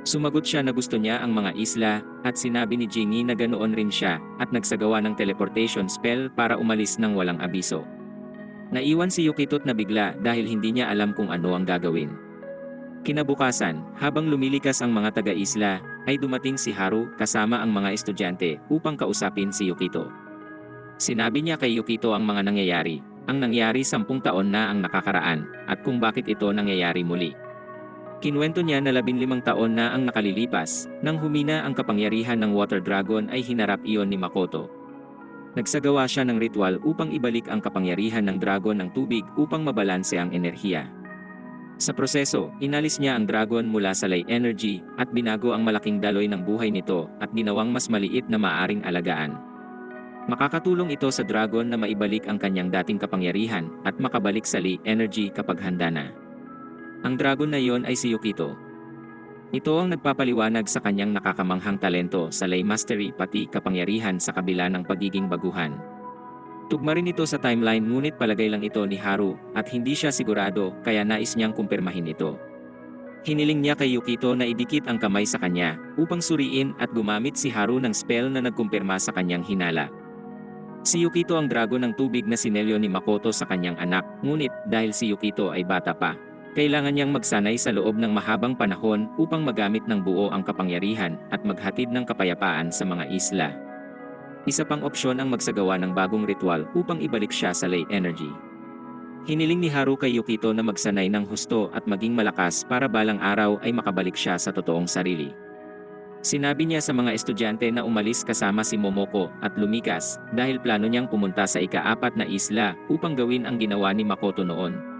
Sumagot siya na gusto niya ang mga isla at sinabi ni Jingy na ganoon rin siya at nagsagawa ng teleportation spell para umalis ng walang abiso. Naiwan si Yukito't nabigla dahil hindi niya alam kung ano ang gagawin. Kinabukasan, habang lumilikas ang mga taga-isla, ay dumating si Haru kasama ang mga estudyante upang kausapin si Yukito. Sinabi niya kay Yukito ang mga nangyayari, ang nangyari 10 taon na ang nakakaraan, at kung bakit ito nangyayari muli. Kinuwento niya na 15 taon na ang nakalilipas, nang humina ang kapangyarihan ng Water Dragon ay hinarap iyon ni Makoto. Nagsagawa siya ng ritual upang ibalik ang kapangyarihan ng dragon ng tubig upang mabalanse ang enerhiya. Sa proseso, inalis niya ang dragon mula sa Ley energy at binago ang malaking daloy ng buhay nito at ginawang mas maliit na maaring alagaan. Makakatulong ito sa dragon na maibalik ang kanyang dating kapangyarihan at makabalik sa Ley energy kapag handa na. Ang dragon na iyon ay si Yukito. Ito ang nagpapaliwanag sa kanyang nakakamanghang talento sa Ley mastery pati kapangyarihan sa kabila ng pagiging baguhan. Tugma rin ito sa timeline ngunit palagay lang ito ni Haru at hindi siya sigurado kaya nais niyang kumpirmahin ito. Hiniling niya kay Yukito na idikit ang kamay sa kanya upang suriin at gumamit si Haru ng spell na nagkumpirma sa kanyang hinala. Si Yukito ang dragon ng tubig na sinelyo ni Makoto sa kanyang anak, ngunit dahil si Yukito ay bata pa, kailangan niyang magsanay sa loob ng mahabang panahon upang magamit ng buo ang kapangyarihan at maghatid ng kapayapaan sa mga isla. Isa pang opsyon ang magsagawa ng bagong ritual upang ibalik siya sa Ley energy. Hiniling ni Haru kay Yukito na magsanay ng husto at maging malakas para balang araw ay makabalik siya sa totoong sarili. Sinabi niya sa mga estudyante na umalis kasama si Momoko at lumikas dahil plano niyang pumunta sa ika-4 na isla upang gawin ang ginawa ni Makoto noon.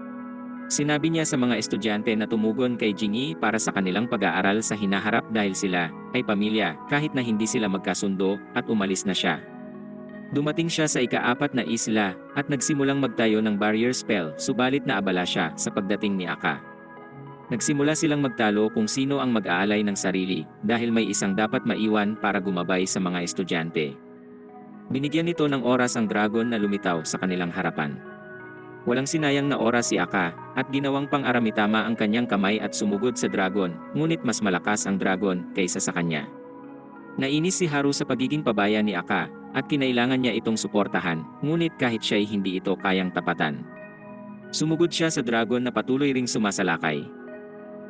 Sinabi niya sa mga estudyante na tumugon kay Jingy para sa kanilang pag-aaral sa hinaharap dahil sila ay pamilya kahit na hindi sila magkasundo at umalis na siya. Dumating siya sa ika-4 na isla at nagsimulang magtayo ng barrier spell subalit naabala siya sa pagdating ni Aka. Nagsimula silang magtalo kung sino ang mag-aalay ng sarili dahil may isang dapat maiwan para gumabay sa mga estudyante. Binigyan nito ng oras ang dragon na lumitaw sa kanilang harapan. Walang sinayang na oras si Aka at ginawang pang-aramitama ang kanyang kamay at sumugod sa dragon, ngunit mas malakas ang dragon kaysa sa kanya. Nainis si Haru sa pagiging pabaya ni Aka at kinailangan niya itong suportahan, ngunit kahit siya'y hindi ito kayang tapatan. Sumugod siya sa dragon na patuloy ring sumasalakay.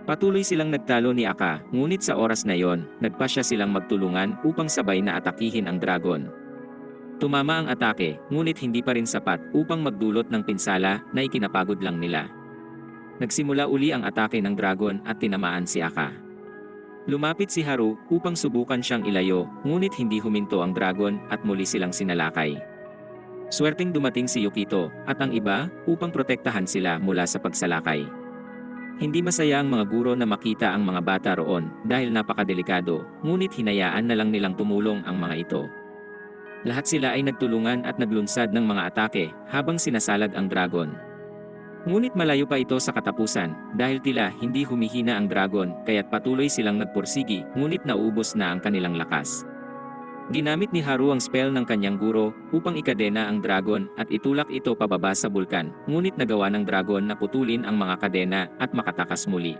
Patuloy silang nagtalo ni Aka, ngunit sa oras na yon, nagpasya silang magtulungan upang sabay na atakihin ang dragon. Tumama ang atake, ngunit hindi pa rin sapat upang magdulot ng pinsala na ikinapagod lang nila. Nagsimula uli ang atake ng dragon at tinamaan si Aka. Lumapit si Haru upang subukan siyang ilayo, ngunit hindi huminto ang dragon at muli silang sinalakay. Swerteng dumating si Yukito at ang iba upang protektahan sila mula sa pagsalakay. Hindi masaya ang mga guro na makita ang mga bata roon dahil napakadelikado, ngunit hinayaan na lang nilang tumulong ang mga ito. Lahat sila ay nagtulungan at naglunsad ng mga atake habang sinasalad ang dragon. Ngunit malayo pa ito sa katapusan dahil tila hindi humihina ang dragon kaya't patuloy silang nagpursigi ngunit nauubos na ang kanilang lakas. Ginamit ni Haru ang spell ng kanyang guro upang ikadena ang dragon at itulak ito pababa sa bulkan, ngunit nagawa ng dragon na putulin ang mga kadena at makatakas muli.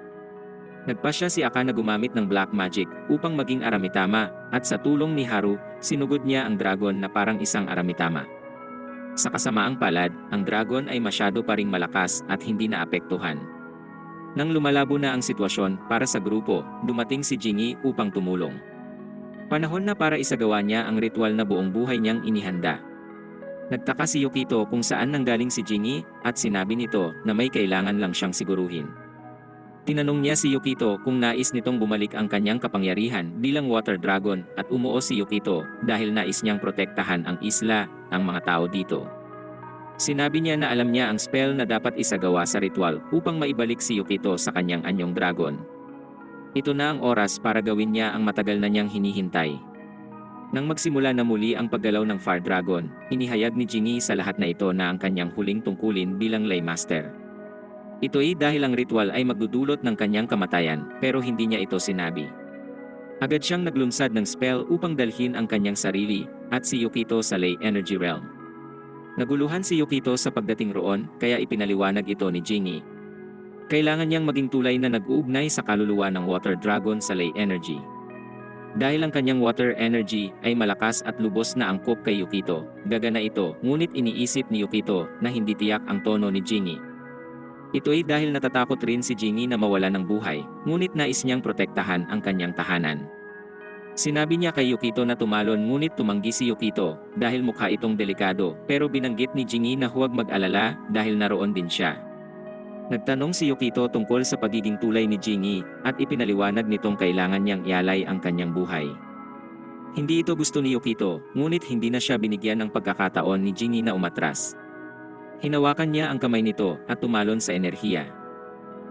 Nagpasya si Aka na gumamit ng black magic upang maging aramitama at sa tulong ni Haru, sinugod niya ang dragon na parang isang aramitama. Sa kasamaang palad, ang dragon ay masyado pa ring malakas at hindi naapektuhan. Nang lumalabo na ang sitwasyon para sa grupo, dumating si Jingi upang tumulong. Panahon na para isagawa niya ang ritual na buong buhay niyang inihanda. Nagtaka si Yukito kung saan nanggaling si Jingi at sinabi nito na may kailangan lang siyang siguruhin. Tinanong niya si Yukito kung nais nitong bumalik ang kanyang kapangyarihan bilang water dragon at umuo si Yukito dahil nais niyang protektahan ang isla, ang mga tao dito. Sinabi niya na alam niya ang spell na dapat isagawa sa ritual upang maibalik si Yukito sa kanyang anyong dragon. Ito na ang oras para gawin niya ang matagal na niyang hinihintay. Nang magsimula na muli ang paggalaw ng Fire Dragon, inihayag ni Jingi sa lahat na ito na ang kanyang huling tungkulin bilang Lay Master. Ito ay dahil ang ritual ay magdudulot ng kanyang kamatayan, pero hindi niya ito sinabi. Agad siyang naglunsad ng spell upang dalhin ang kanyang sarili, at si Yukito sa Lay Energy Realm. Naguluhan si Yukito sa pagdating roon, kaya ipinaliwanag ito ni Jingi. Kailangan niyang maging tulay na nag-uugnay sa kaluluwa ng Water Dragon sa Lay Energy. Dahil ang kanyang water energy ay malakas at lubos na angkop kay Yukito, gagana ito, ngunit iniisip ni Yukito na hindi tiyak ang tono ni Jingi. Ito ay dahil natatakot rin si Jingi na mawala ng buhay, ngunit nais niyang protektahan ang kanyang tahanan. Sinabi niya kay Yukito na tumalon ngunit tumanggi si Yukito dahil mukha itong delikado, pero binanggit ni Jingi na huwag mag-alala dahil naroon din siya. Nagtanong si Yukito tungkol sa pagiging tulay ni Jingi at ipinaliwanag nitong kailangan niyang ialay ang kanyang buhay. Hindi ito gusto ni Yukito, ngunit hindi na siya binigyan ng pagkakataon ni Jingi na umatras. Hinawakan niya ang kamay nito at tumalon sa enerhiya.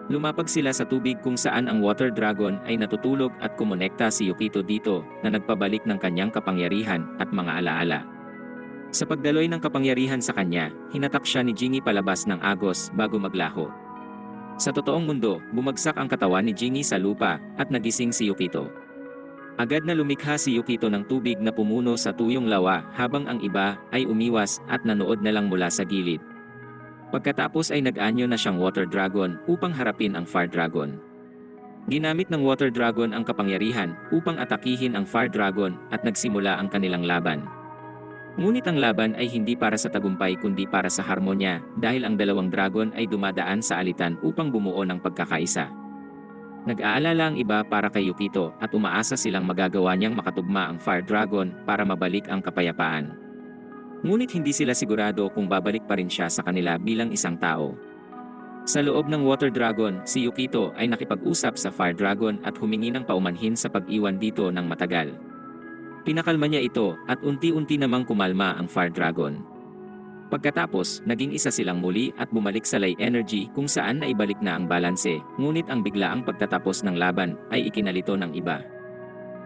Lumapag sila sa tubig kung saan ang water dragon ay natutulog at kumonekta si Yukito dito na nagpabalik ng kanyang kapangyarihan at mga alaala. Sa pagdaloy ng kapangyarihan sa kanya, hinatak siya ni Jingi palabas ng agos bago maglaho. Sa totoong mundo, bumagsak ang katawan ni Jingi sa lupa at nagising si Yukito. Agad na lumikha si Yukito ng tubig na pumuno sa tuyong lawa habang ang iba ay umiwas at nanood na lang mula sa gilid. Pagkatapos ay nag-anyo na siyang Water Dragon upang harapin ang Fire Dragon. Ginamit ng Water Dragon ang kapangyarihan upang atakihin ang Fire Dragon at nagsimula ang kanilang laban. Ngunit ang laban ay hindi para sa tagumpay kundi para sa harmonya dahil ang dalawang dragon ay dumadaan sa alitan upang bumuo ng pagkakaisa. Nag-aalala ang iba para kay Yukito at umaasa silang magagawa niyang makatugma ang Fire Dragon para mabalik ang kapayapaan. Ngunit hindi sila sigurado kung babalik pa rin siya sa kanila bilang isang tao. Sa loob ng Water Dragon, si Yukito ay nakipag-usap sa Fire Dragon at humingi ng paumanhin sa pag-iwan dito ng matagal. Pinakalma niya ito at unti-unti namang kumalma ang Fire Dragon. Pagkatapos, naging isa silang muli at bumalik sa Lay Energy kung saan naibalik na ang balanse, ngunit ang biglaang pagtatapos ng laban ay ikinalito ng iba.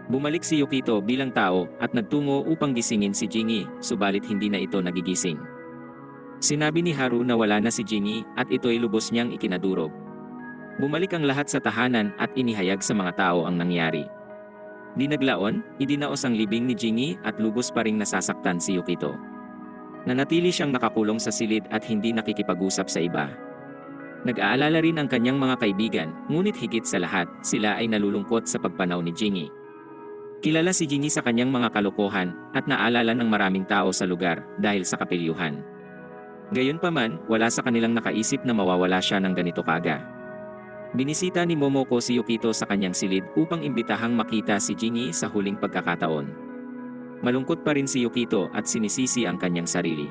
Bumalik si Yukito bilang tao at nagtungo upang gisingin si Jingi, subalit hindi na ito nagigising. Sinabi ni Haru na wala na si Jingi at ito'y lubos niyang ikinadurog. Bumalik ang lahat sa tahanan at inihayag sa mga tao ang nangyari. Di naglaon, idinaos ang libing ni Jingi at lubos pa ring nasasaktan si Yukito. Nanatili siyang nakakulong sa silid at hindi nakikipag-usap sa iba. Nag-aalala rin ang kanyang mga kaibigan, ngunit higit sa lahat, sila ay nalulungkot sa pagpanaw ni Jingi. Kilala si Jingi sa kanyang mga kalokohan at naalala ng maraming tao sa lugar dahil sa kapilyuhan. Gayunpaman, wala sa kanilang nakaisip na mawawala siya ng ganito kaga. Binisita ni Momoko si Yukito sa kanyang silid upang imbitahang makita si Jingi sa huling pagkakataon. Malungkot pa rin si Yukito at sinisisi ang kanyang sarili.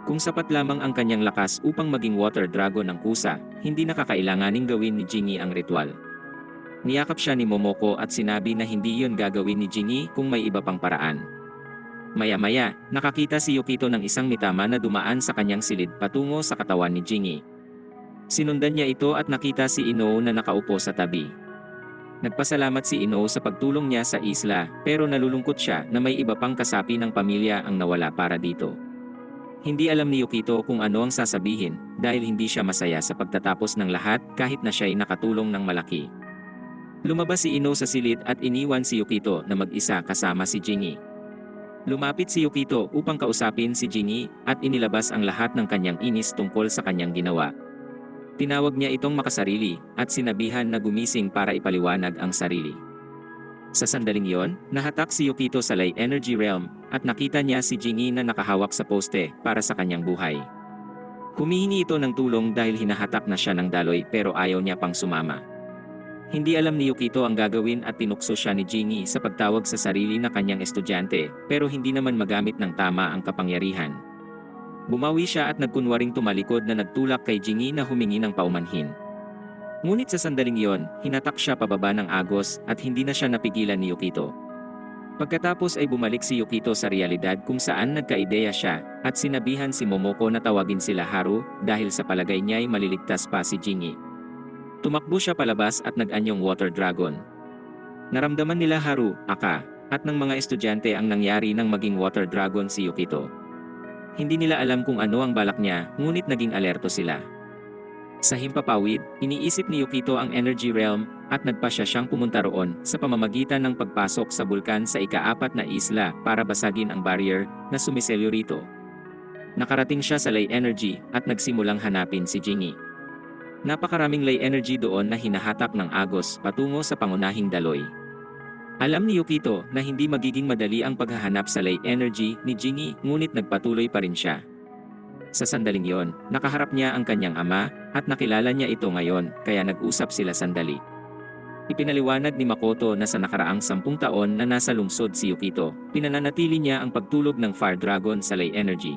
Kung sapat lamang ang kanyang lakas upang maging Water Dragon ng kusa, hindi nakakailanganing gawin ni Jingi ang ritual. Niyakap siya ni Momoko at sinabi na hindi yun gagawin ni Jingi kung may iba pang paraan. Maya-maya, nakakita si Yukito ng isang mitama na dumaan sa kanyang silid patungo sa katawan ni Jingi. Sinundan niya ito at nakita si Ino na nakaupo sa tabi. Nagpasalamat si Ino sa pagtulong niya sa isla, pero nalulungkot siya na may iba pang kasapi ng pamilya ang nawala para dito. Hindi alam ni Yukito kung ano ang sasabihin, dahil hindi siya masaya sa pagtatapos ng lahat kahit na siya'y nakatulong ng malaki. Lumabas si Ino sa silid at iniwan si Yukito na mag-isa kasama si Jingi. Lumapit si Yukito upang kausapin si Jingi at inilabas ang lahat ng kanyang inis tungkol sa kanyang ginawa. Tinawag niya itong makasarili at sinabihan na gumising para ipaliwanag ang sarili. Sa sandaling yon, nahatak si Yukito sa Light Energy Realm at nakita niya si Jingi na nakahawak sa poste para sa kanyang buhay. Humihingi ito ng tulong dahil hinahatak na siya ng daloy pero ayaw niya pang sumama. Hindi alam ni Yukito ang gagawin at tinukso siya ni Jingi sa pagtawag sa sarili na kanyang estudyante pero hindi naman magamit ng tama ang kapangyarihan. Bumawi siya at nagkunwaring tumalikod na nagtulak kay Jingi na humingi ng paumanhin. Ngunit sa sandaling iyon, hinatak siya pababa ng agos at hindi na siya napigilan ni Yukito. Pagkatapos ay bumalik si Yukito sa realidad kung saan nagkaideya siya at sinabihan si Momoko na tawagin sila Haru dahil sa palagay niya ay maliligtas pa si Jingi. Tumakbo siya palabas at nag-anyong water dragon. Naramdaman nila Haru, Aka, at ng mga estudyante ang nangyari nang maging water dragon si Yukito. Hindi nila alam kung ano ang balak niya, ngunit naging alerto sila. Sa himpapawid, iniisip ni Yukito ang energy realm at nagpasya siyang pumunta roon sa pamamagitan ng pagpasok sa bulkan sa ika-4 na isla para basagin ang barrier na sumiselyo rito. Nakarating siya sa lay energy at nagsimulang hanapin si Jingi. Napakaraming lay energy doon na hinahatak ng agos patungo sa pangunahing daloy. Alam ni Yukito na hindi magiging madali ang paghahanap sa lay energy ni Jingi ngunit nagpatuloy pa rin siya. Sa sandaling yon, nakaharap niya ang kanyang ama at nakilala niya ito ngayon kaya nag-usap sila sandali. Ipinaliwanag ni Makoto na sa nakaraang 10 taon na nasa lungsod si Yukito, pinananatili niya ang pagtulog ng Fire Dragon sa lay energy.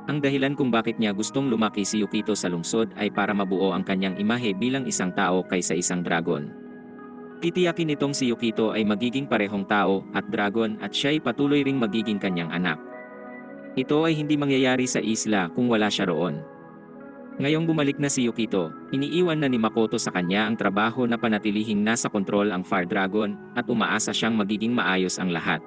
Ang dahilan kung bakit niya gustong lumaki si Yukito sa lungsod ay para mabuo ang kanyang imahe bilang isang tao kaysa isang dragon. Titiyakin nitong si Yukito ay magiging parehong tao at dragon at siya ay patuloy ring magiging kanyang anak. Ito ay hindi mangyayari sa isla kung wala siya roon. Ngayong bumalik na si Yukito, iniiwan na ni Makoto sa kanya ang trabaho na panatilihing nasa kontrol ang Fire Dragon at umaasa siyang magiging maayos ang lahat.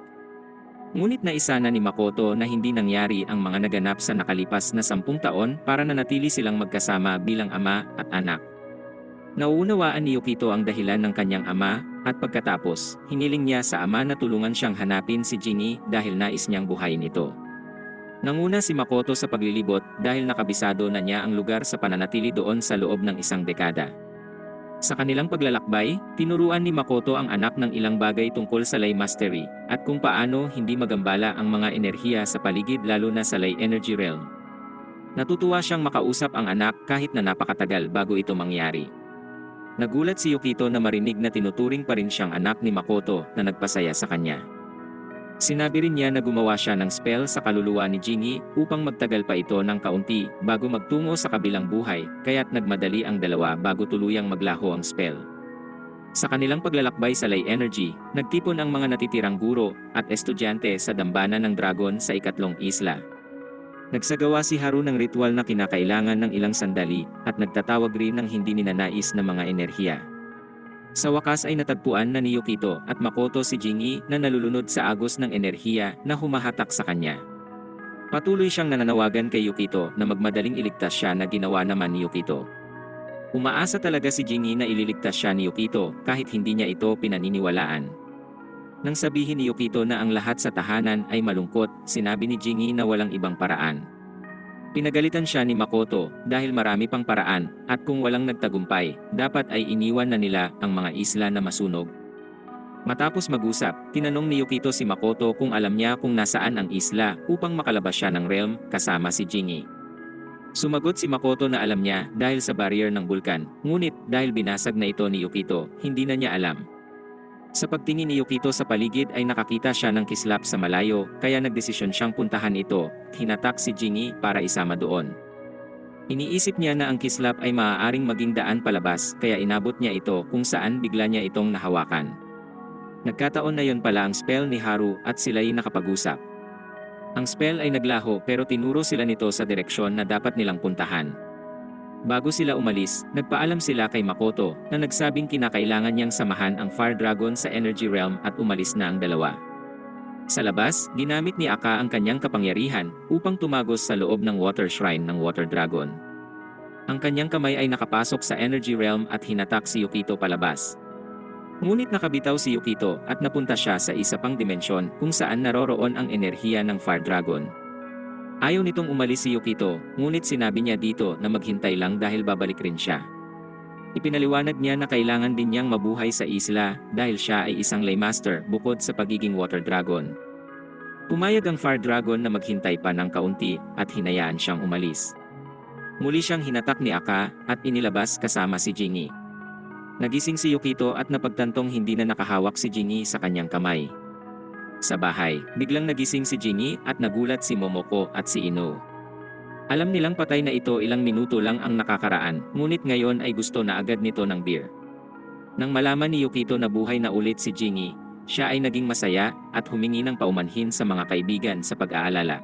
Ngunit naisa na ni Makoto na hindi nangyari ang mga naganap sa nakalipas na 10 taon para nanatili silang magkasama bilang ama at anak. Nauunawaan ni Yukito ang dahilan ng kanyang ama at pagkatapos, hiniling niya sa ama na tulungan siyang hanapin si Jingi dahil nais niyang buhayin ito. Nanguna si Makoto sa paglilibot dahil nakabisado na niya ang lugar sa pananatili doon sa loob ng 1 dekada. Sa kanilang paglalakbay, tinuruan ni Makoto ang anak ng ilang bagay tungkol sa lay mastery at kung paano hindi magambala ang mga enerhiya sa paligid lalo na sa lay energy realm. Natutuwa siyang makausap ang anak kahit na napakatagal bago ito mangyari. Nagulat si Yukito na marinig na tinuturing pa rin siyang anak ni Makoto na nagpasaya sa kanya. Sinabi rin niya na gumawa siya ng spell sa kaluluwa ni Jingi upang magtagal pa ito ng kaunti bago magtungo sa kabilang buhay, kaya't nagmadali ang dalawa bago tuluyang maglaho ang spell. Sa kanilang paglalakbay sa lay energy, nagtipon ang mga natitirang guro at estudyante sa dambana ng dragon sa 3 isla. Nagsagawa si Haru ng ritual na kinakailangan ng ilang sandali at nagtatawag rin ng hindi ninanais na mga enerhiya. Sa wakas ay natagpuan na ni Yukito at Makoto si Jingi na nalulunod sa agos ng enerhiya na humahatak sa kanya. Patuloy siyang nananawagan kay Yukito na magmadaling iligtas siya na ginawa naman ni Yukito. Umaasa talaga si Jingi na ililigtas siya ni Yukito kahit hindi niya ito pinaniniwalaan. Nang sabihin ni Yukito na ang lahat sa tahanan ay malungkot, sinabi ni Jingi na walang ibang paraan. Pinagalitan siya ni Makoto dahil marami pang paraan at kung walang nagtagumpay, dapat ay iniwan na nila ang mga isla na masunog. Matapos mag-usap, tinanong ni Yukito si Makoto kung alam niya kung nasaan ang isla upang makalabas siya ng realm kasama si Jingi. Sumagot si Makoto na alam niya dahil sa barrier ng bulkan, ngunit dahil binasag na ito ni Yukito, hindi na niya alam. Sa pagtingin ni Yukito sa paligid ay nakakita siya ng kislap sa malayo, kaya nagdesisyon siyang puntahan ito, hinatak si Jingi para isama doon. Iniisip niya na ang kislap ay maaaring maging daan palabas, kaya inabot niya ito kung saan bigla niya itong nahawakan. Nagkataon na yon pala ang spell ni Haru at sila'y nakapag-usap. Ang spell ay naglaho pero tinuro sila nito sa direksyon na dapat nilang puntahan. Bago sila umalis, nagpaalam sila kay Makoto na nagsabing kinakailangan niyang samahan ang Fire Dragon sa Energy Realm at umalis na ang dalawa. Sa labas, ginamit ni Aka ang kanyang kapangyarihan upang tumagos sa loob ng Water Shrine ng Water Dragon. Ang kanyang kamay ay nakapasok sa Energy Realm at hinatak si Yukito palabas. Ngunit nakabitaw si Yukito at napunta siya sa isa pang dimensyon kung saan naroroon ang enerhiya ng Fire Dragon. Ayaw nitong umalis si Yukito, ngunit sinabi niya dito na maghintay lang dahil babalik rin siya. Ipinaliwanag niya na kailangan din niyang mabuhay sa isla dahil siya ay isang Laymaster bukod sa pagiging Water Dragon. Pumayag ang Fire Dragon na maghintay pa ng kaunti at hinayaan siyang umalis. Muli siyang hinatak ni Aka at inilabas kasama si Jingi. Nagising si Yukito at napagtantong hindi na nakahawak si Jingi sa kanyang kamay. Sa bahay, biglang nagising si Jingi at nagulat si Momoko at si Ino. Alam nilang patay na ito ilang minuto lang ang nakakaraan, ngunit ngayon ay gusto na agad nito ng beer. Nang malaman ni Yukito na buhay na ulit si Jingi, siya ay naging masaya at humingi ng paumanhin sa mga kaibigan sa pag-aalala.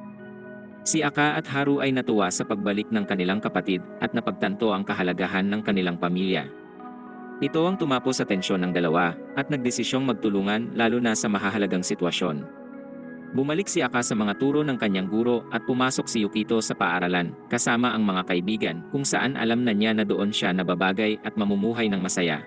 Si Aka at Haru ay natuwa sa pagbalik ng kanilang kapatid at napagtanto ang kahalagahan ng kanilang pamilya. Ito ang tumapos sa tensyon ng dalawa at nagdesisyong magtulungan lalo na sa mahahalagang sitwasyon. Bumalik si Aka sa mga turo ng kanyang guro at pumasok si Yukito sa paaralan kasama ang mga kaibigan kung saan alam na niya na doon siya nababagay at mamumuhay ng masaya.